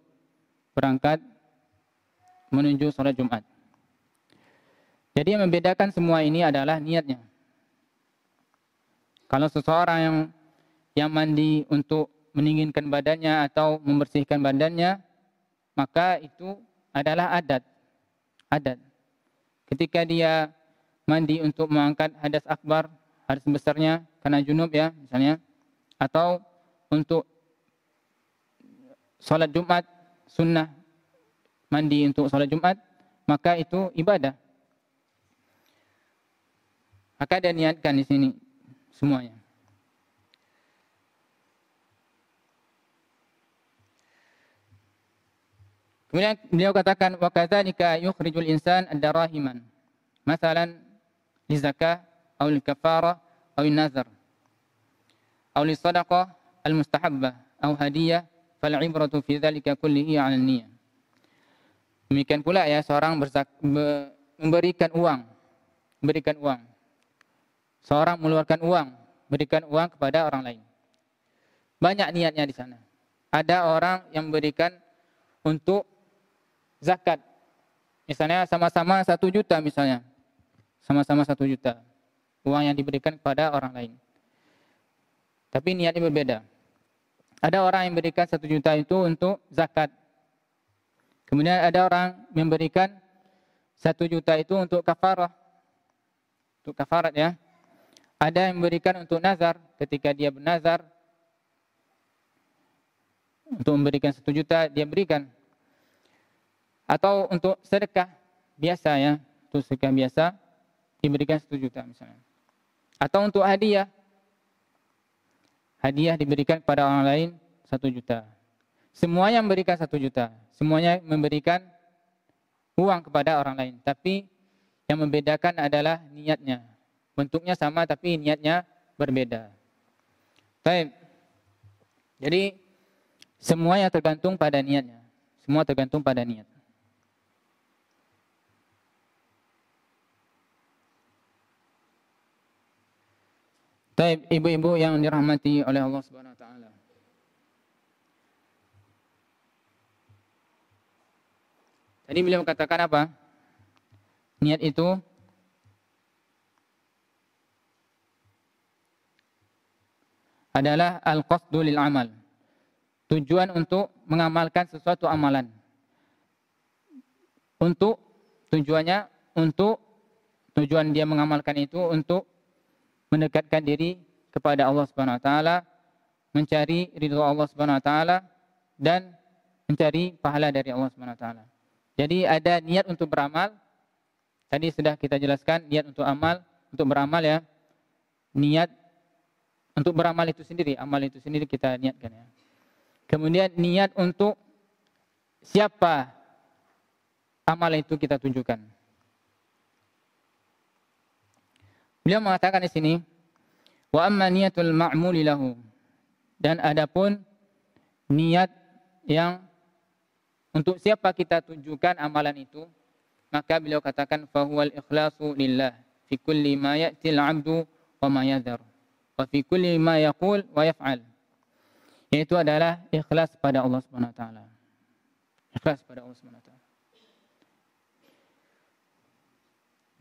berangkat menuju sholat Jumat. Jadi yang membedakan semua ini adalah niatnya. Kalau seseorang yang mandi untuk mendinginkan badannya atau membersihkan badannya, maka itu adalah adat. Ketika dia mandi untuk mengangkat hadas akbar, hadas besarnya karena junub ya misalnya, atau untuk sholat Jumat sunnah mandi untuk sholat Jumat, maka itu ibadah. Maka dia niatkan di sini semuanya. Kemudian beliau katakan wa kadzalika yukhrijul insan ad-darahiman. Masalan li zakah atau li kafarah atau li nazar. Atau li sadaqah al-mustahabbah atau hadiyah fal ibratu fi dzalika kullihi 'ala an-niyyah. Demikian pula ya seorang memberikan uang. Seorang mengeluarkan uang, berikan uang kepada orang lain. Banyak niatnya di sana. Ada orang yang memberikan untuk zakat. Misalnya sama-sama 1 juta misalnya. Sama-sama 1 juta. Uang yang diberikan kepada orang lain. Tapi niatnya berbeda. Ada orang yang memberikan 1 juta itu untuk zakat. Kemudian ada orang memberikan 1 juta itu untuk kafarah. Untuk kafarat ya. Ada yang memberikan untuk nazar. Ketika dia bernazar, untuk memberikan 1 juta, dia berikan. Atau untuk sedekah biasa ya. Untuk sedekah biasa, diberikan 1 juta misalnya. Atau untuk hadiah. Hadiah diberikan kepada orang lain 1 juta. Semuanya memberikan 1 juta. Semuanya memberikan uang kepada orang lain. Tapi yang membedakan adalah niatnya. Bentuknya sama tapi niatnya berbeda. Baik. Jadi semuanya tergantung pada niatnya. Semua tergantung pada niat. Baik, ibu-ibu yang dirahmati oleh Allah Subhanahu wa taala. Tadi beliau katakan apa? Niat itu adalah al-qasdu lil amal. Tujuan untuk mengamalkan sesuatu amalan. Tujuan dia mengamalkan itu untuk mendekatkan diri kepada Allah Subhanahu wa taala, mencari ridha Allah Subhanahu wa taala dan mencari pahala dari Allah Subhanahu wa taala. Jadi ada niat untuk beramal. Tadi sudah kita jelaskan niat untuk beramal ya. Niat untuk beramal itu sendiri, amal itu sendiri kita niatkan ya. Kemudian niat untuk siapa amal itu kita tunjukkan. Beliau mengatakan di sini, wa amma niyatul ma'muli lahu. Dan adapun niat yang untuk siapa kita tunjukkan amalan itu, maka beliau katakan fahuwal ikhlasu lillah fi kulli ma ya'til 'abdu wa ma yadhar. Wa fi kulli ma yaqul wa yaf'al. Yaitu adalah ikhlas pada Allah Subhanahu wa taala. Ikhlas pada Allah Subhanahu wa taala.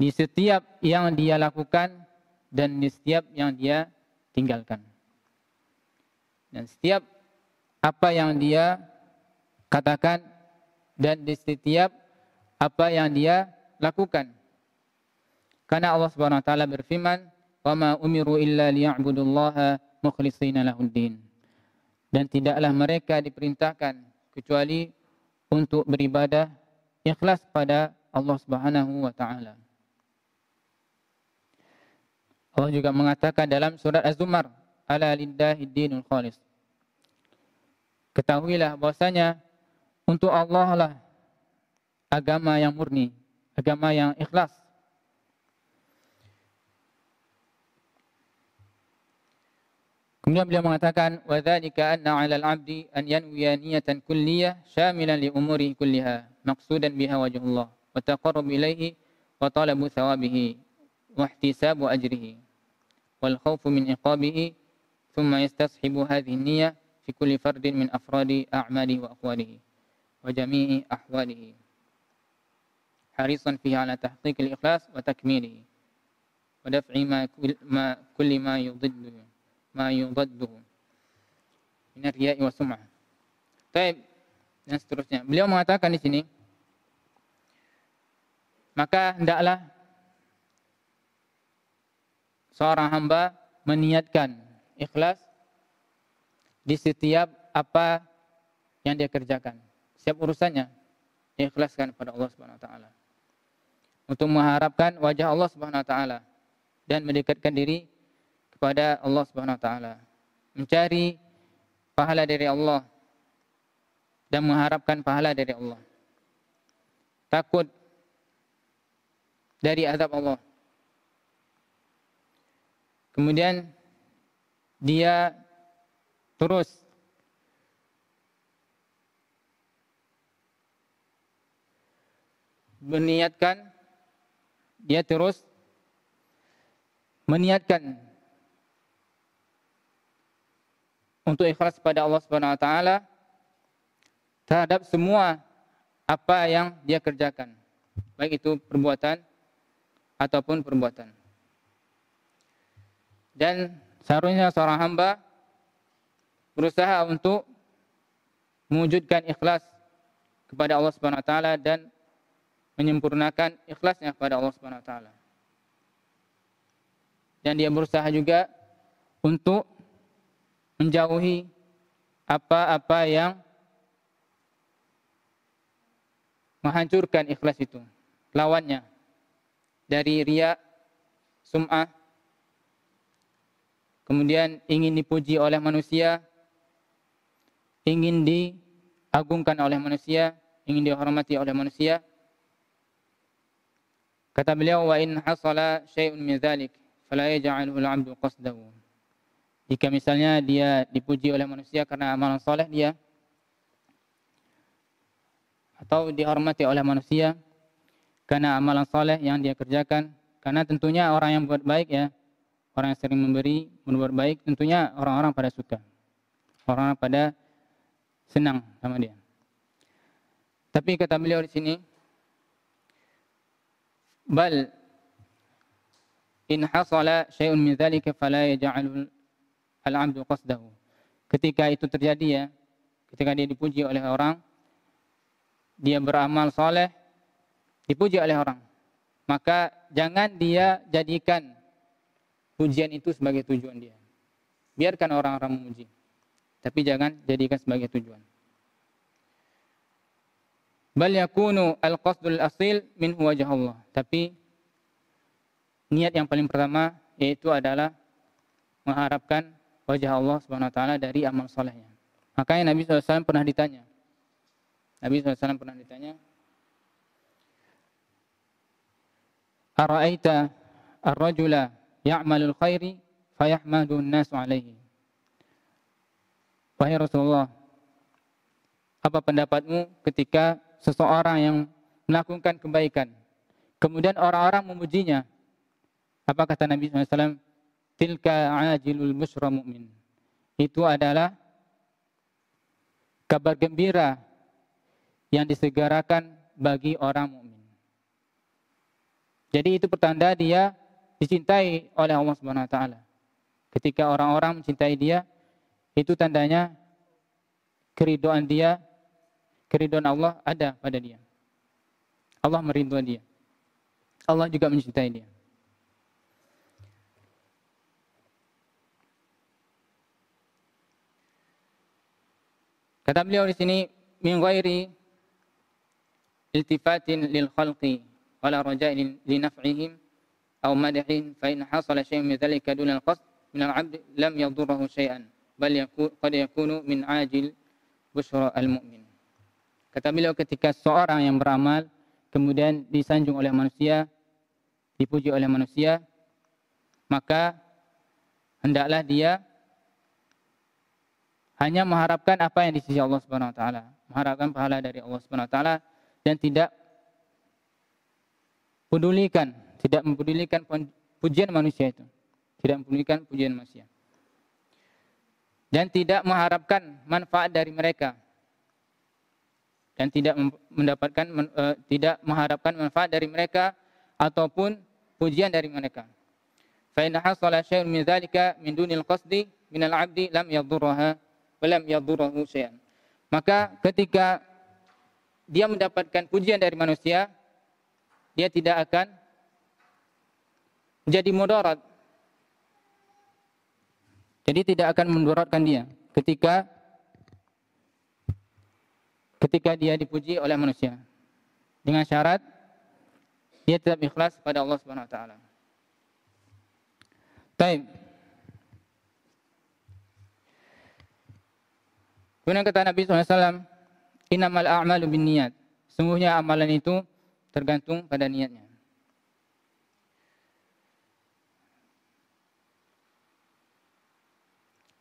Di setiap yang dia lakukan dan di setiap yang dia tinggalkan. Dan setiap apa yang dia katakan dan di setiap apa yang dia lakukan. Karena Allah Subhanahu wa taala berfirman, "Wa ma umiru illa liya'budullaha mukhlishina lahuddin." Dan tidaklah mereka diperintahkan kecuali untuk beribadah ikhlas pada Allah Subhanahu wa taala. Allah juga mengatakan dalam surat Az-Zumar, "Ala lillahi dinul khalis." Ketahuilah bahwasanya untuk Allah lah agama yang murni, agama yang ikhlas. Kemudian beliau mengatakan, wa dzalika anna 'alal 'abdi an yanwiya niyatan kulliyah syamilan li umuri kulliha maqsudan biha wajhullah wa taqarrub ilaihi wa talabu thawabihi wa ihtisabu ajrihi wal khawfu min iqabihi thumma yastashibu hadhihi an-niyyah fi kulli fardin min afradi a'malihi wa aqwalihi wa jami'i ahwalihi harisan fiha ala tahqiqil ikhlas wa takmilihi wa daf'i kulli ma yudadduhu min ar-riya'i wa sum'ah. Baik, dan seterusnya. Beliau mengatakan di sini, maka hendaklah seorang hamba meniatkan ikhlas di setiap apa yang dia kerjakan. Setiap urusannya diikhlaskan kepada Allah Subhanahu wa taala. Untuk mengharapkan wajah Allah Subhanahu wa taala dan mendekatkan diri kepada Allah Subhanahu wa taala, mencari pahala dari Allah dan mengharapkan pahala dari Allah. Takut dari azab Allah. Kemudian dia terus meniatkan untuk ikhlas pada Allah Subhanahu wa taala terhadap semua apa yang dia kerjakan, baik itu perbuatan ataupun perbuatan. Dan seharusnya seorang hamba berusaha untuk mewujudkan ikhlas kepada Allah Subhanahu wa taala dan menyempurnakan ikhlasnya kepada Allah Subhanahu wa taala. Dan dia berusaha juga untuk menjauhi apa-apa yang menghancurkan ikhlas itu, lawannya, dari riya, sum'ah, kemudian ingin dipuji oleh manusia, ingin diagungkan oleh manusia, ingin dihormati oleh manusia. Kata beliau, wa in hasala syai'un min dzalik fala yaj'alhu al-'abdu qasdahu. Jika misalnya dia dipuji oleh manusia karena amalan soleh dia, atau dihormati oleh manusia karena amalan soleh yang dia kerjakan, karena tentunya orang yang buat baik ya, orang yang sering memberi, berbuat baik, tentunya orang-orang pada suka, orang-orang pada senang sama dia. Tapi kata beliau di sini, bal in hasala syai'un min dzalika fala yaj'alul al-'abdu qasdahu. Ketika itu terjadi ya, ketika dia dipuji oleh orang, dia beramal soleh, dipuji oleh orang, maka jangan dia jadikan pujian itu sebagai tujuan dia. Biarkan orang-orang memuji, tapi jangan jadikan sebagai tujuan. Bal yakunu al-qasdul asil minhu wajh Allah. Tapi niat yang paling pertama yaitu adalah mengharapkan wajah Allah Subhanahu wa taala dari amal solehnya. Makanya Nabi SAW pernah ditanya. Ara'aita ar-rajula ya'malul khairi fayahmadu an-nasu alaihi. Wahai Rasulullah, apa pendapatmu ketika seseorang yang melakukan kebaikan, kemudian orang-orang memujinya? Apa kata Nabi SAW? Tilka ajilul busyra mu'min. Itu adalah kabar gembira yang disegerakan bagi orang mukmin. Jadi itu pertanda dia dicintai oleh Allah Subhanahu wa taala. Ketika orang-orang mencintai dia, itu tandanya keridhaan dia, keridhaan Allah ada pada dia. Allah meridhai dia. Allah juga mencintai dia. Kata beliau di sini, min ghairi iltifatin lil khalqi wala raja'in li naf'ihim aw madhin fa in hasala syai'un min dhalika dun al-qasd min al-'abd lam yadurruhu syai'an bal qad yakunu min ajil busyra al-mu'min. Kata beliau, ketika seorang yang beramal kemudian disanjung oleh manusia, dipuji oleh manusia, maka hendaklah dia hanya mengharapkan apa yang di sisi Allah Subhanahu wa taala, mengharapkan pahala dari Allah Subhanahu wa taala dan tidak mempedulikan pujian manusia itu. Tidak mempedulikan pujian manusia. Dan tidak mengharapkan manfaat dari mereka. Dan tidak mengharapkan manfaat dari mereka ataupun pujian dari mereka. Fa in hasala syai'un min dzalika min dunil qasdi min al-'abdi lam yadhurraha wa lam yadhurruhu syai'an. Maka ketika dia mendapatkan pujian dari manusia, dia tidak akan menjadi mudarat. Jadi tidak akan mendaratkan dia ketika dia dipuji oleh manusia. Dengan syarat dia tetap ikhlas pada Allah Subhanahu wa taala. Baik. Kemudian kata Nabi SAW, innamal a'malu binniyat. Sungguhnya amalan itu tergantung pada niatnya.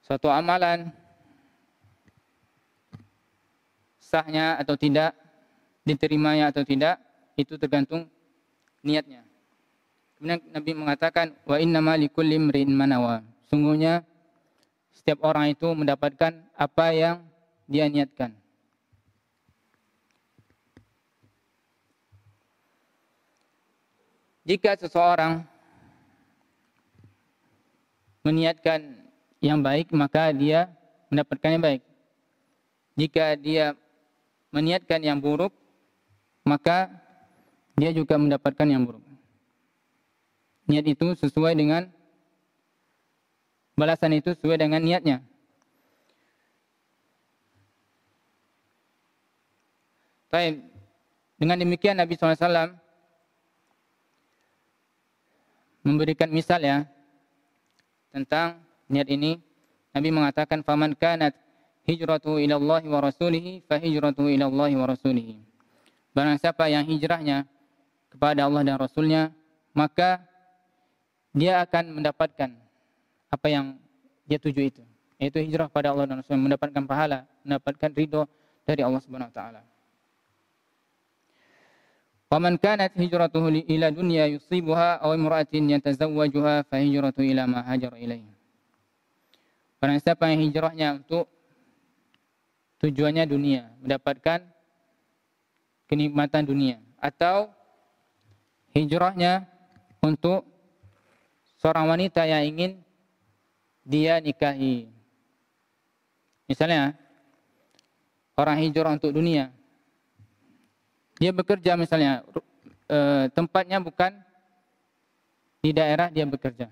Suatu amalan sahnya atau tidak, diterimanya atau tidak, itu tergantung niatnya. Kemudian Nabi mengatakan, wa innama likulli imri'in ma nawa. Sungguhnya setiap orang itu mendapatkan apa yang dia niatkan. Jika seseorang meniatkan yang baik, maka dia mendapatkan yang baik. Jika dia meniatkan yang buruk, maka dia juga mendapatkan yang buruk. Niat itu sesuai dengan balasan itu sesuai dengan niatnya. Baik. Dengan demikian Nabi SAW memberikan misal ya tentang niat ini. Nabi mengatakan faman kanat hijratuhu ila Allah wa rasulih fa hijratuhu ila Allah wa rasulih. Barang siapa yang hijrahnya kepada Allah dan Rasulnya, maka dia akan mendapatkan apa yang dia tuju itu, yaitu hijrah pada Allah dan Rasulnya, mendapatkan pahala, mendapatkan ridho dari Allah Subhanahu wa taala. Faman kanat hijratuhu ila dunya yusibuha aw imra'atin yatazawwajuha fa hijratuhu ila ma hajara ilaihi. Barang siapa yang hijrahnya untuk tujuannya dunia, mendapatkan kenikmatan dunia, atau hijrahnya untuk seorang wanita yang ingin dia nikahi. Misalnya orang hijrah untuk dunia, dia bekerja misalnya, tempatnya bukan di daerah dia bekerja,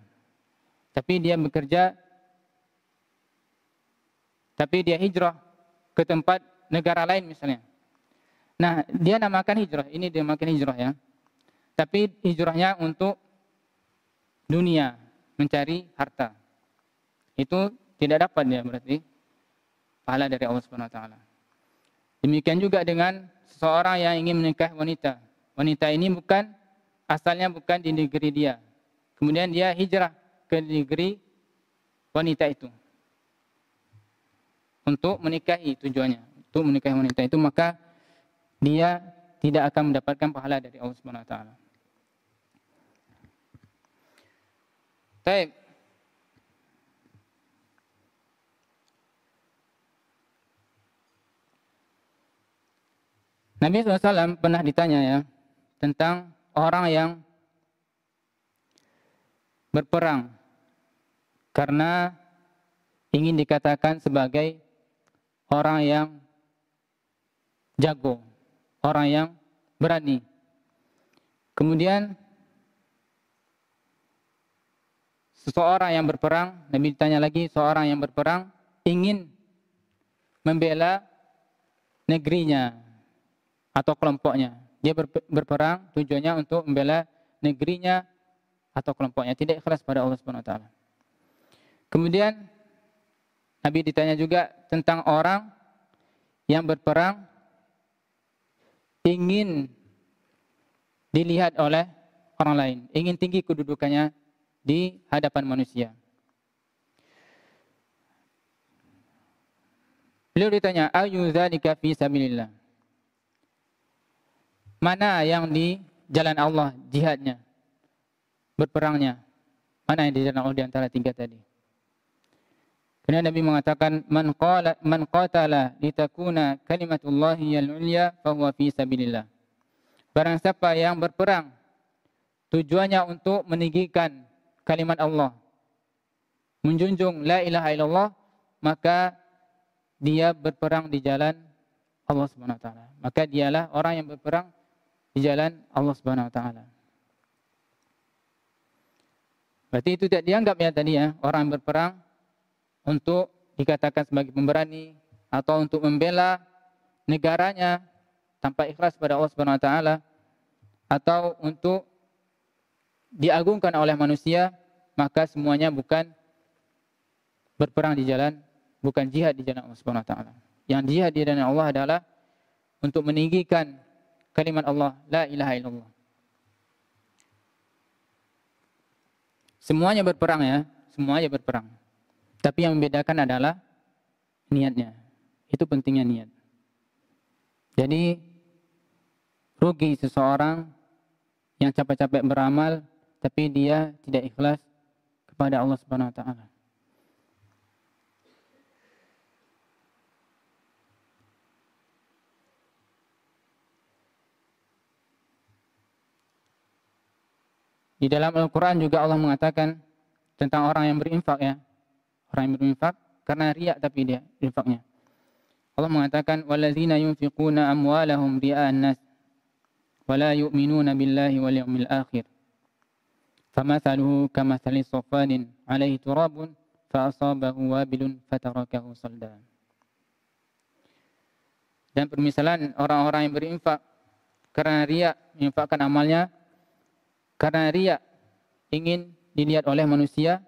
tapi dia hijrah ke tempat negara lain misalnya. Nah, dia namakan hijrah, ini dia namakan hijrah ya. Tapi hijrahnya untuk dunia, mencari harta. Itu tidak dapat dia berarti pahala dari Allah Subhanahu wa taala. Demikian juga dengan seseorang yang ingin menikah wanita. Wanita ini asalnya bukan di negeri dia. Kemudian dia hijrah ke negeri wanita itu. Untuk menikahi tujuannya, untuk menikahi wanita itu, maka dia tidak akan mendapatkan pahala dari Allah Subhanahu wa taala. Baik. Nabi SAW pernah ditanya ya tentang orang yang berperang karena ingin dikatakan sebagai orang yang jago, orang yang berani. Kemudian seseorang yang berperang, Nabi ditanya lagi, seorang yang berperang ingin membela negerinya atau kelompoknya. Dia berperang tujuannya untuk membela negerinya atau kelompoknya, tidak ikhlas pada Allah Subhanahu wa taala. Kemudian Nabi ditanya juga tentang orang yang berperang ingin dilihat oleh orang lain, ingin tinggi kedudukannya di hadapan manusia. Beliau ditanya, ayu dzalika fi sabilillah. Mana yang di jalan Allah jihadnya, berperangnya? Mana yang di jalan Allah di antara tiga tadi? Kemudian Nabi mengatakan, man qatala litakuna kalimatullahi al-ulya fahuwa fi sabilillah. Barang siapa yang berperang tujuannya untuk meninggikan kalimat Allah, menjunjung la ilaha illallah, maka dia berperang di jalan Allah Subhanahu wa taala. Maka dialah orang yang berperang di jalan Allah Subhanahu wa taala. Berarti itu tidak dianggap ya tadi ya, orang yang berperang untuk dikatakan sebagai pemberani atau untuk membela negaranya tanpa ikhlas pada Allah Subhanahu wa taala, atau untuk diagungkan oleh manusia, maka semuanya bukan berperang di jalan, bukan jihad di jalan Allah Subhanahu wa taala. Yang jihad di jalan Allah adalah untuk meninggikan kalimat Allah, la ilaha illallah. Semuanya berperang ya, semuanya berperang. Tapi yang membedakan adalah niatnya. Itu pentingnya niat. Jadi rugi seseorang yang capek-capek beramal tapi dia tidak ikhlas kepada Allah Subhanahu wa taala. Di dalam Al-Quran juga Allah mengatakan tentang orang yang berinfak ya. Orang yang berinfak karena riak tapi dia infaknya. Allah mengatakan walladzina yunfiquna amwalahum ria'an nas wa la yu'minuna billahi wal yawmil akhir. Famathaluhu kamathali safanin 'alaihi turabun fa asabahu wabilun fatarakahu salda. Dan permisalan orang-orang yang berinfak karena riak, menginfakkan amalnya karena riak, ingin dilihat oleh manusia,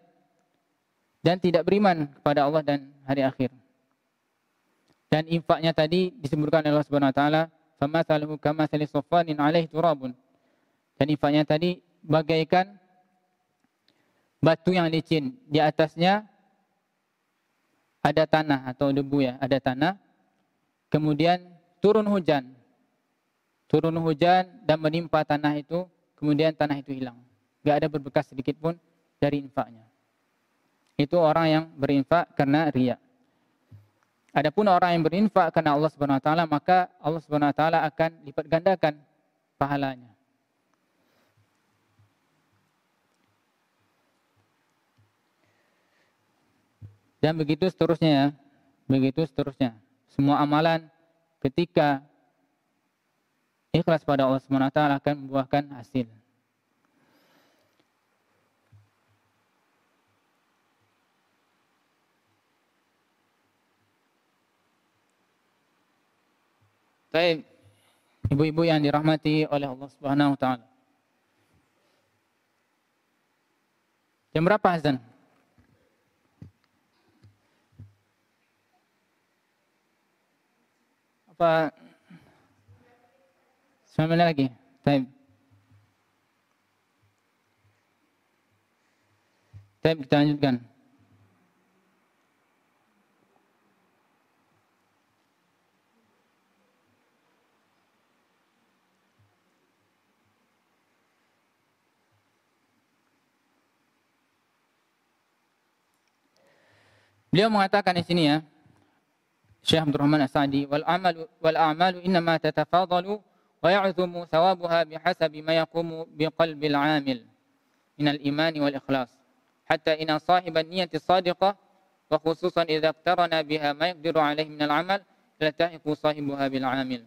dan tidak beriman kepada Allah dan hari akhir. Dan infaknya tadi disebutkan oleh Allah Subhanahu wa taala, famathaluhu kamathali safanin 'alaihi turabun. Dan infaknya tadi bagaikan batu yang licin, di atasnya ada tanah atau debu ya, ada tanah. Kemudian turun hujan dan menimpa tanah itu. Kemudian tanah itu hilang. Gak ada berbekas sedikit pun dari infaknya. Itu orang yang berinfak karena riya. Adapun orang yang berinfak karena Allah Subhanahu wa taala, maka Allah Subhanahu wa taala akan lipat gandakan pahalanya. Dan begitu seterusnya ya. Begitu seterusnya. Semua amalan ketika ikhlas pada Allah Subhanahu wa taala akan membuahkan hasil. Baik, ibu-ibu yang dirahmati oleh Allah Subhanahu wa taala. Jam berapa azan? Apa 9 menit lagi? Baik. Baik, kita lanjutkan. Beliau mengatakan di sini ya, Syekh Abdul Rahman As-Sa'di, wal a'malu innama tatafadalu wa ya'zumu thawabuha bihasabi ma yaqumu biqalbil 'amil min al-iman wal ikhlas hatta inna sahiban niyyati shadiqah wa khususan idza iqtarana biha ma yaqdiru 'alaihi min al-'amal la tahiqu sahibuha bil 'amil.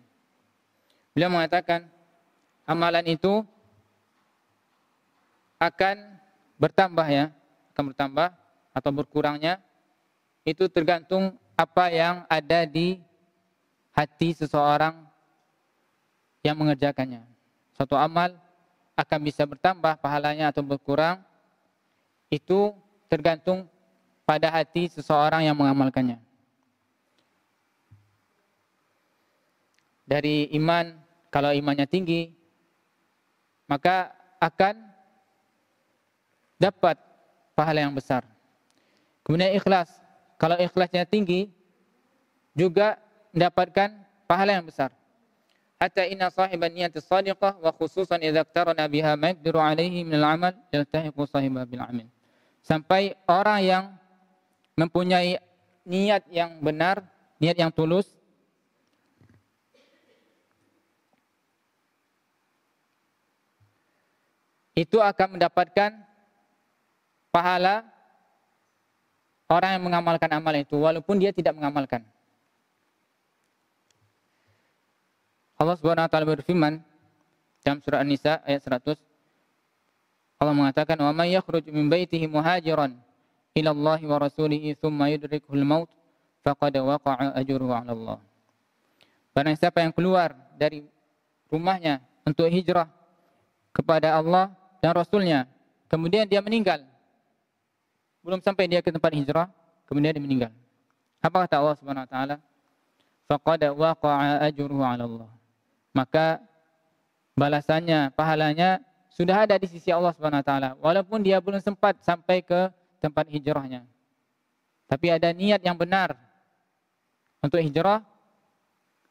Beliau mengatakan amalan itu akan bertambah ya, akan bertambah atau berkurangnya itu tergantung apa yang ada di hati seseorang yang mengerjakannya. Suatu amal akan bisa bertambah pahalanya atau berkurang, itu tergantung pada hati seseorang yang mengamalkannya. Dari iman, kalau imannya tinggi, maka akan dapat pahala yang besar. Kemudian ikhlas, kalau ikhlasnya tinggi juga mendapatkan pahala yang besar. Hatta inna sahiban niyati shadiqah wa khususan idza iqtarana biha ma yaqdiru alaihi min al-amal yaltahiqu sahibah bil amal. Sampai orang yang mempunyai niat yang benar, niat yang tulus, itu akan mendapatkan pahala orang yang mengamalkan amal itu walaupun dia tidak mengamalkan. Allah Subhanahu wa taala berfirman dalam surah An-Nisa ayat 100. Allah mengatakan, "Wa may yakhruj min baitihi muhajiran ila Allah wa rasulihi tsumma yudrikuhul maut faqad waqa'a ajruhu 'ala Allah." Barang siapa yang keluar dari rumahnya untuk hijrah kepada Allah dan Rasulnya, kemudian dia meninggal. Belum sampai dia ke tempat hijrah, kemudian dia meninggal. Apa kata Allah Subhanahu wa taala? Faqad waqa'a ajruhu 'ala Allah. Maka balasannya, pahalanya sudah ada di sisi Allah Subhanahu wa taala, walaupun dia belum sempat sampai ke tempat hijrahnya. Tapi ada niat yang benar untuk hijrah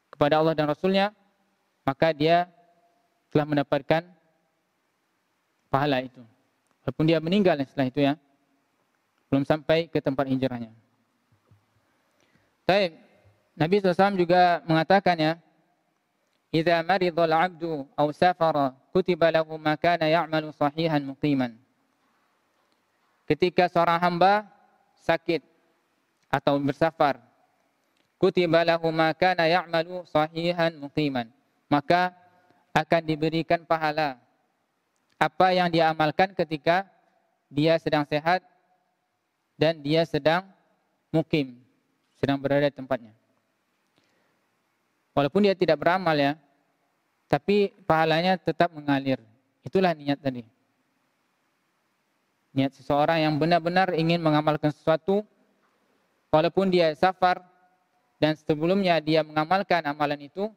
kepada Allah dan Rasulnya, maka dia telah mendapatkan pahala itu. Walaupun dia meninggal setelah itu ya, belum sampai ke tempat hijrahnya. Baik, Nabi SAW juga mengatakan ya, "Idza maridha al-'abdu aw safara kutiba lahu ma kana ya'malu sahihan muqiman." Ketika seorang hamba sakit atau bersafar, kutiba lahu ma kana ya'malu sahihan muqiman, maka akan diberikan pahala apa yang dia amalkan ketika dia sedang sehat dan dia sedang mukim, sedang berada di tempatnya. Walaupun dia tidak beramal ya, tapi pahalanya tetap mengalir. Itulah niat tadi. Niat seseorang yang benar-benar ingin mengamalkan sesuatu, walaupun dia safar dan sebelumnya dia mengamalkan amalan itu,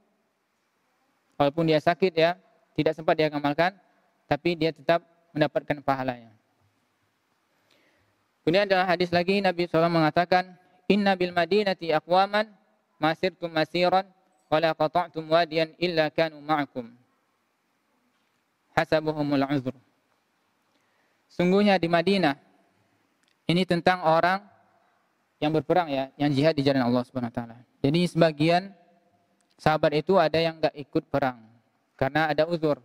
walaupun dia sakit ya, tidak sempat dia mengamalkan, tapi dia tetap mendapatkan pahalanya. Kemudian dalam hadis lagi Nabi SAW mengatakan, "Inna bil madinati aqwaman masirtum masiran wala qata'tum wadiyan illa kanu ma'akum hasabuhumul uzr." Sungguhnya di Madinah, ini tentang orang yang berperang ya, yang jihad di jalan Allah Subhanahu wa taala. Jadi sebagian sahabat itu ada yang enggak ikut perang karena ada uzur.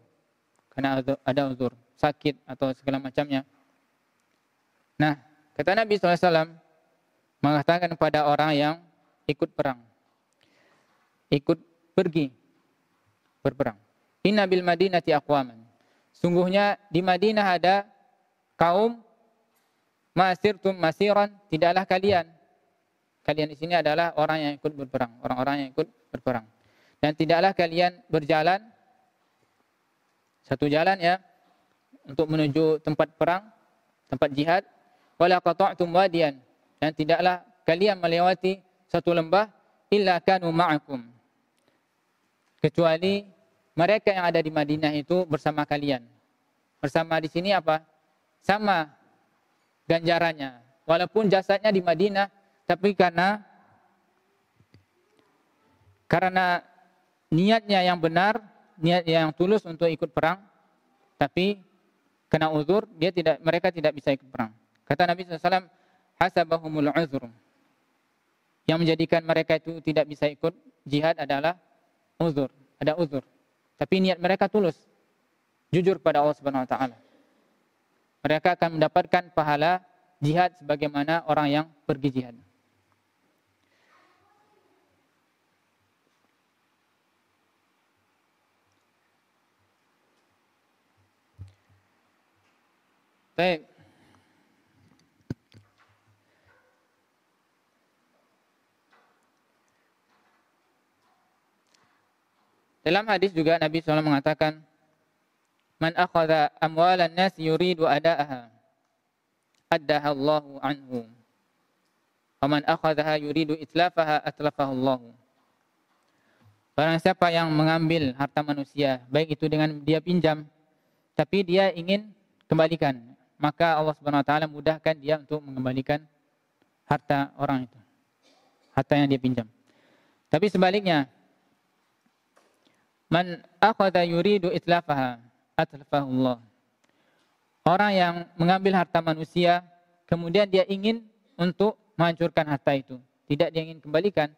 Sakit atau segala macamnya. Nah, kata Nabi SAW mengatakan kepada orang yang ikut perang, ikut pergi berperang, "Inna bil madinati aqwaman." Sungguhnya di Madinah ada kaum masirtum masiran, tidaklah kalian di sini adalah orang yang ikut berperang, orang-orang yang ikut berperang. Dan tidaklah kalian berjalan satu jalan ya untuk menuju tempat perang, tempat jihad, wala qata'tum wadiyan, dan tidaklah kalian melewati satu lembah illa kanu ma'akum, kecuali mereka yang ada di Madinah itu bersama kalian. Bersama di sini apa? Sama ganjarannya. Walaupun jasadnya di Madinah, tapi karena niatnya yang benar, niat yang tulus untuk ikut perang, tapi kena uzur, mereka tidak bisa ikut perang. Kata Nabi SAW, hasabahumul uzur. Yang menjadikan mereka itu tidak bisa ikut jihad adalah uzur, ada uzur. Tapi niat mereka tulus, jujur pada Allah Subhanahu wa taala. Mereka akan mendapatkan pahala jihad sebagaimana orang yang pergi jihad. Baik. Dalam hadis juga Nabi SAW mengatakan, "Man akhadha amwalan nas yuridu ada'aha, addaha Allahu anhu. Wa man akhadhaha yuridu itlafaha, atlafahu Allah." Barang siapa yang mengambil harta manusia, baik itu dengan dia pinjam tapi dia ingin kembalikan, maka Allah Subhanahu wa taala mudahkan dia untuk mengembalikan harta orang itu, harta yang dia pinjam. Tapi sebaliknya, man akhadha yuridu itlafaha atlafahu Allah. Orang yang mengambil harta manusia kemudian dia ingin untuk menghancurkan harta itu, tidak dia ingin kembalikan,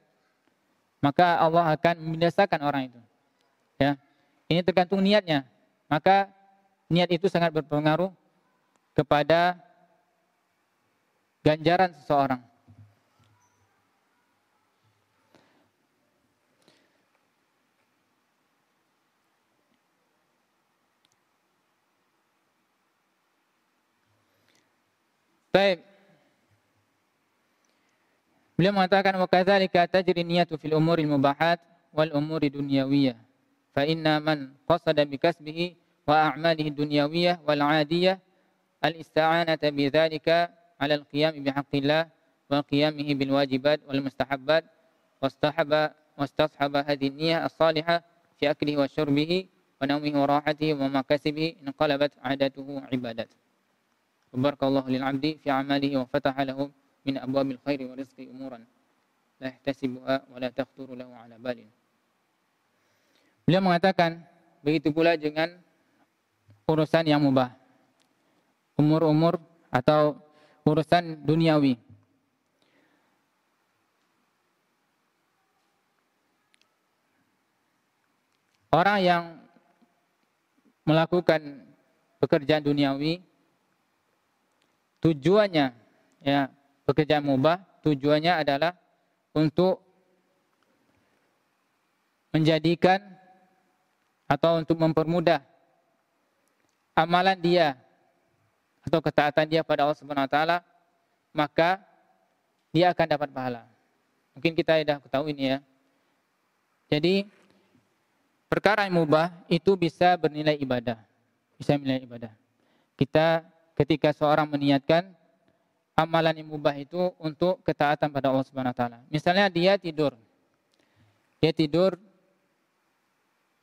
maka Allah akan membinasakan orang itu. Ya. Ini tergantung niatnya. Maka niat itu sangat berpengaruh kepada ganjaran seseorang. Baik. Beliau mengatakan wa kadzalika tajri niyatu fil umuril mubahat wal umuri dunyawiyah. Fa inna man qasada bi kasbihi wa a'malihi dunyawiyah wal 'adiyah al-ista'anata bi dzalika 'ala al-qiyam bi haqqillah wa qiyamihi bil wajibat wal mustahabbat wastahaba hadhihi niyyah as-salihah fi aklihi wa syurbihi wa nawmihi wa rahatihi wa makasibihi inqalabat 'adatuhu 'ibadat. Barakallahu lil 'abdi fi 'amalihi wa fataha lahu min abwabil khairi wa rizqi umuran la yahtasibuha wa la taqturu lahu 'ala balin. Beliau mengatakan begitu pula dengan urusan yang mubah, umur-umur atau urusan duniawi. Orang yang melakukan pekerjaan duniawi, tujuannya, ya, pekerjaan mubah, tujuannya adalah untuk menjadikan atau untuk mempermudah amalan dia atau ketaatan dia pada Allah Subhanahu wa taala, maka dia akan dapat pahala. Mungkin kita sudah ketahui ini ya. Jadi perkara yang mubah itu bisa bernilai ibadah. Bisa bernilai ibadah. Kita ketika seorang meniatkan amalan yang mubah itu untuk ketaatan pada Allah Subhanahu wa taala. Misalnya dia tidur. Dia tidur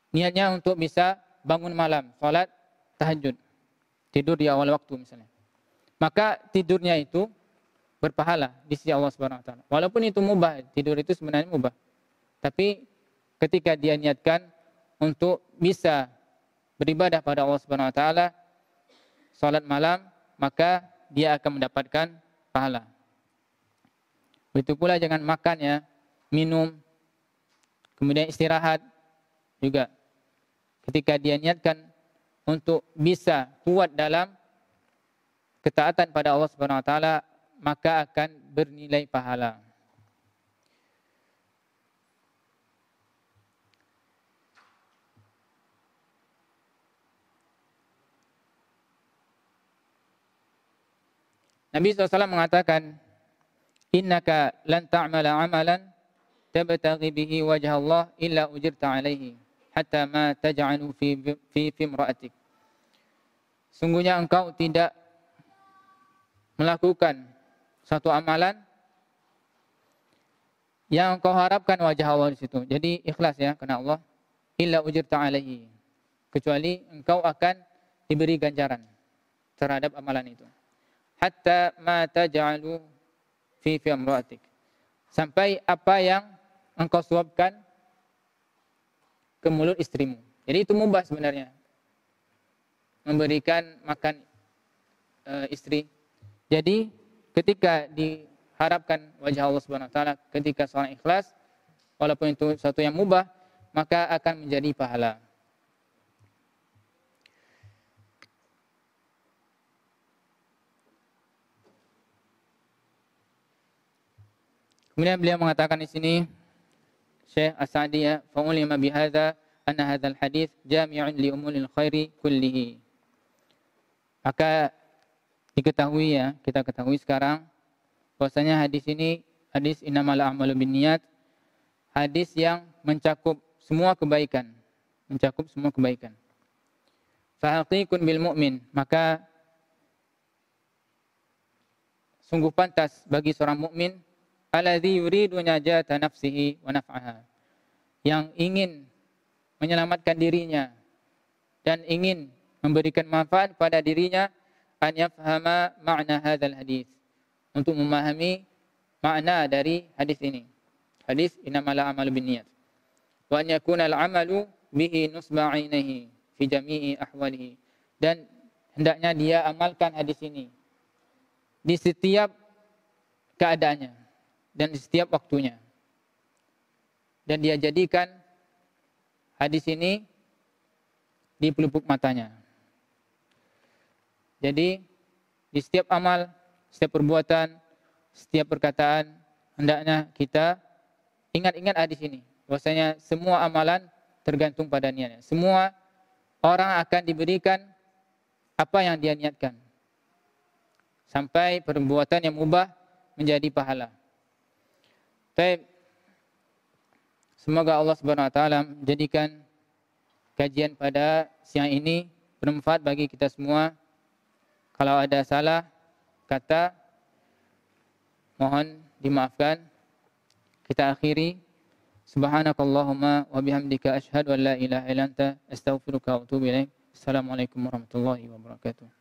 niatnya untuk bisa bangun malam, salat tahajud. Tidur di awal waktu misalnya. Maka tidurnya itu berpahala di sisi Allah Subhanahu wa taala. Walaupun itu mubah, tidur itu sebenarnya mubah. Tapi ketika dia niatkan untuk bisa beribadah pada Allah Subhanahu wa taala, salat malam, maka dia akan mendapatkan pahala. Begitu pula jangan makan ya, minum, kemudian istirahat juga. Ketika dia niatkan untuk bisa kuat dalam ketaatan pada Allah Subhanahu wa taala, maka akan bernilai pahala. Nabi SAW mengatakan, innaka lan ta'mala amalan tabtaghi bihi wajha Allah illa ujirta alaihi hatta ma taj'alu fi imra'atik. Sungguhnya engkau tidak melakukan satu amalan yang engkau harapkan wajah Allah di situ. Jadi ikhlas ya karena Allah, illa ujirta alaihi. Kecuali engkau akan diberi ganjaran terhadap amalan itu. Hatta ma taj'alu fi imra'atik. Sampai apa yang engkau suapkan ke mulut istrimu. Jadi itu mubah sebenarnya. Memberikan makan istri. Jadi ketika diharapkan wajah Allah Subhanahu wa taala, ketika seorang ikhlas, walaupun itu sesuatu yang mubah, maka akan menjadi pahala. Kemudian beliau mengatakan di sini, Syekh As-Sa'di, fa'ulima bihadza anna hadzal hadits jami'un li umulil khairi kullihi. Maka diketahui ya, kita ketahui sekarang bahwasanya hadis ini hadis innamal a'malu binniyat, hadis yang mencakup semua kebaikan, mencakup semua kebaikan. Fahaqiqun bil mu'min, maka sungguh pantas bagi seorang mukmin alladzi yuridu najata nafsihi wa naf'aha, yang ingin menyelamatkan dirinya dan ingin memberikan manfaat pada dirinya an yafhama ma'na hadzal hadis, untuk memahami makna dari hadis ini. Hadis innamal a'malu binniyat. Wa an yakuna al-'amalu bihi nusba 'ainihi fi jami'i ahwalihi. Dan hendaknya dia amalkan hadis ini di setiap keadaannya dan di setiap waktunya. Dan dia jadikan hadis ini di pelupuk matanya. Jadi di setiap amal, setiap perbuatan, setiap perkataan, hendaknya kita ingat-ingat hadis ini. Bahwasanya semua amalan tergantung pada niatnya. Semua orang akan diberikan apa yang dia niatkan. Sampai perbuatan yang mubah menjadi pahala. Baik. Semoga Allah Subhanahu wa taala menjadikan kajian pada siang ini bermanfaat bagi kita semua. Kalau ada salah kata, mohon dimaafkan. Kita akhiri. Subhanakallahumma wa bihamdika asyhadu an la ilaha illa anta astaghfiruka wa atubu ilaik. Assalamualaikum warahmatullahi wabarakatuh.